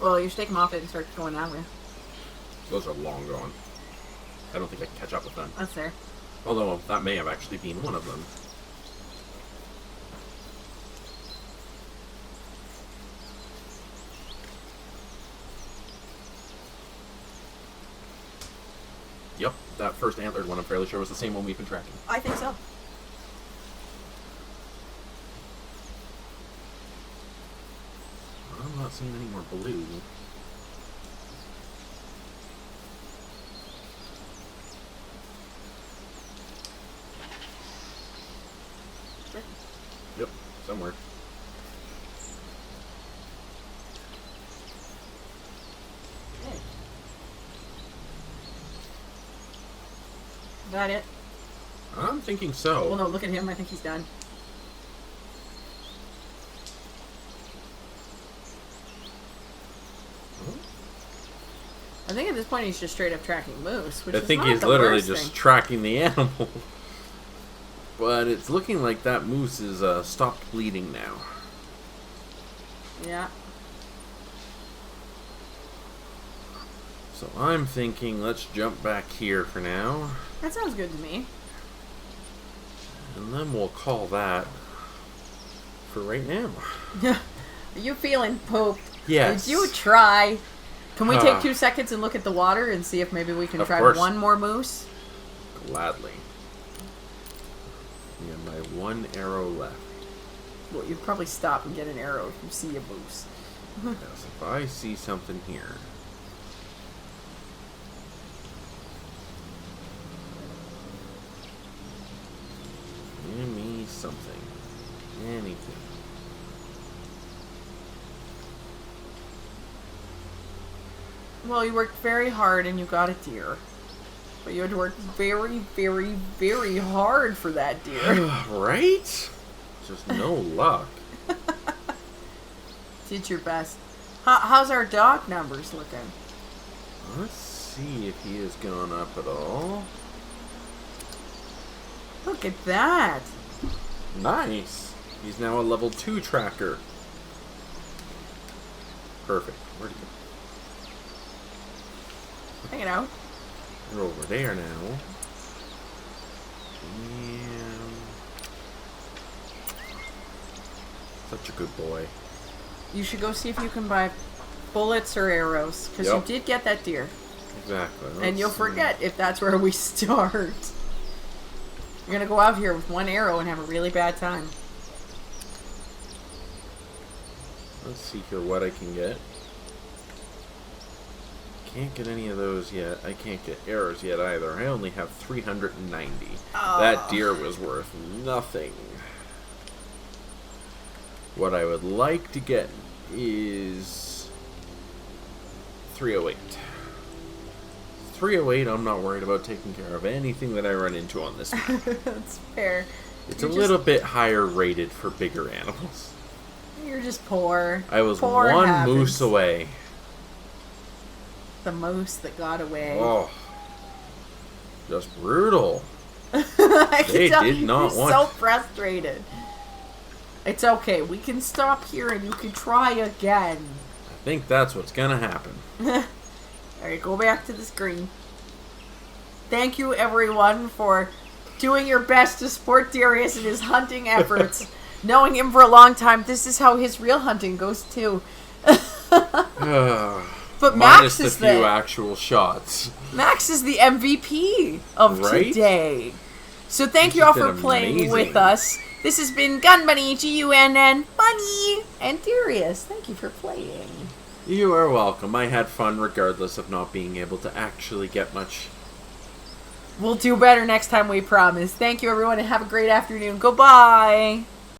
Well, you should take them off it and start going that way. Those are long gone. I don't think I can catch up with them. That's there. Although, that may have actually been one of them. Yep, that first antlered one I'm fairly sure was the same one we've been tracking. I think so. I'm not seeing any more blue. Yep, somewhere. Hey. Is that it? I'm thinking so. Well, no, look at him. I think he's done. I think at this point he's just straight up tracking moose, which I is think not he's the literally worst just thing. tracking the animal. But it's looking like that moose is stopped bleeding now. Yeah. So I'm thinking let's jump back here for now. That sounds good to me. And then we'll call that for right now. Are you feeling pooped? Yes. Did you try? Can we take Ah. 2 seconds and look at the water and see if maybe we can Of try course. one more moose? Gladly. We have my 1 arrow left. Well, you'd probably stop and get an arrow if you see a moose. Yes, if I see something here. Give me something. Anything. Well, you worked very hard and you got a deer. But you had to work very, very, very hard for that deer. Right? Just no luck. Did your best. How's our dog numbers looking? Let's see if he has gone up at all. Look at that. Nice. He's now a level 2 tracker. Perfect. Where'd he go? Hang it out. We're over there now. And such a good boy. You should go see if you can buy bullets or arrows. Because Yep. you did get that deer. Exactly. And you'll Let's forget if that's where we start. You're going to go out here with 1 arrow and have a really bad time. Let's see here what I can get. Can't get any of those yet. I can't get arrows yet either. I only have 390. Oh. That deer was worth nothing. What I would like to get is 308. 308, I'm not worried about taking care of anything that I run into on this map. That's fair. It's You're a little bit higher rated for bigger animals. You're just poor. I was Poor 1 happens. moose away. The moose that got away. Oh. Just brutal. I can They tell did not you're want- so frustrated. It's okay. We can stop here and you can try again. I think that's what's gonna happen. Alright, go back to the screen. Thank you, everyone, for doing your best to support Darius in his hunting efforts. Knowing him for a long time, this is how his real hunting goes, too. But Minus Max the is few actual shots. Max is the MVP of Right? today. So thank He's you all been for playing amazing. with us. This has been Gun Bunny, G.u.n.n, Bunny, and Darius. Thank you for playing. You are welcome. I had fun regardless of not being able to actually get much. We'll do better next time, we promise. Thank you, everyone, and have a great afternoon. Goodbye.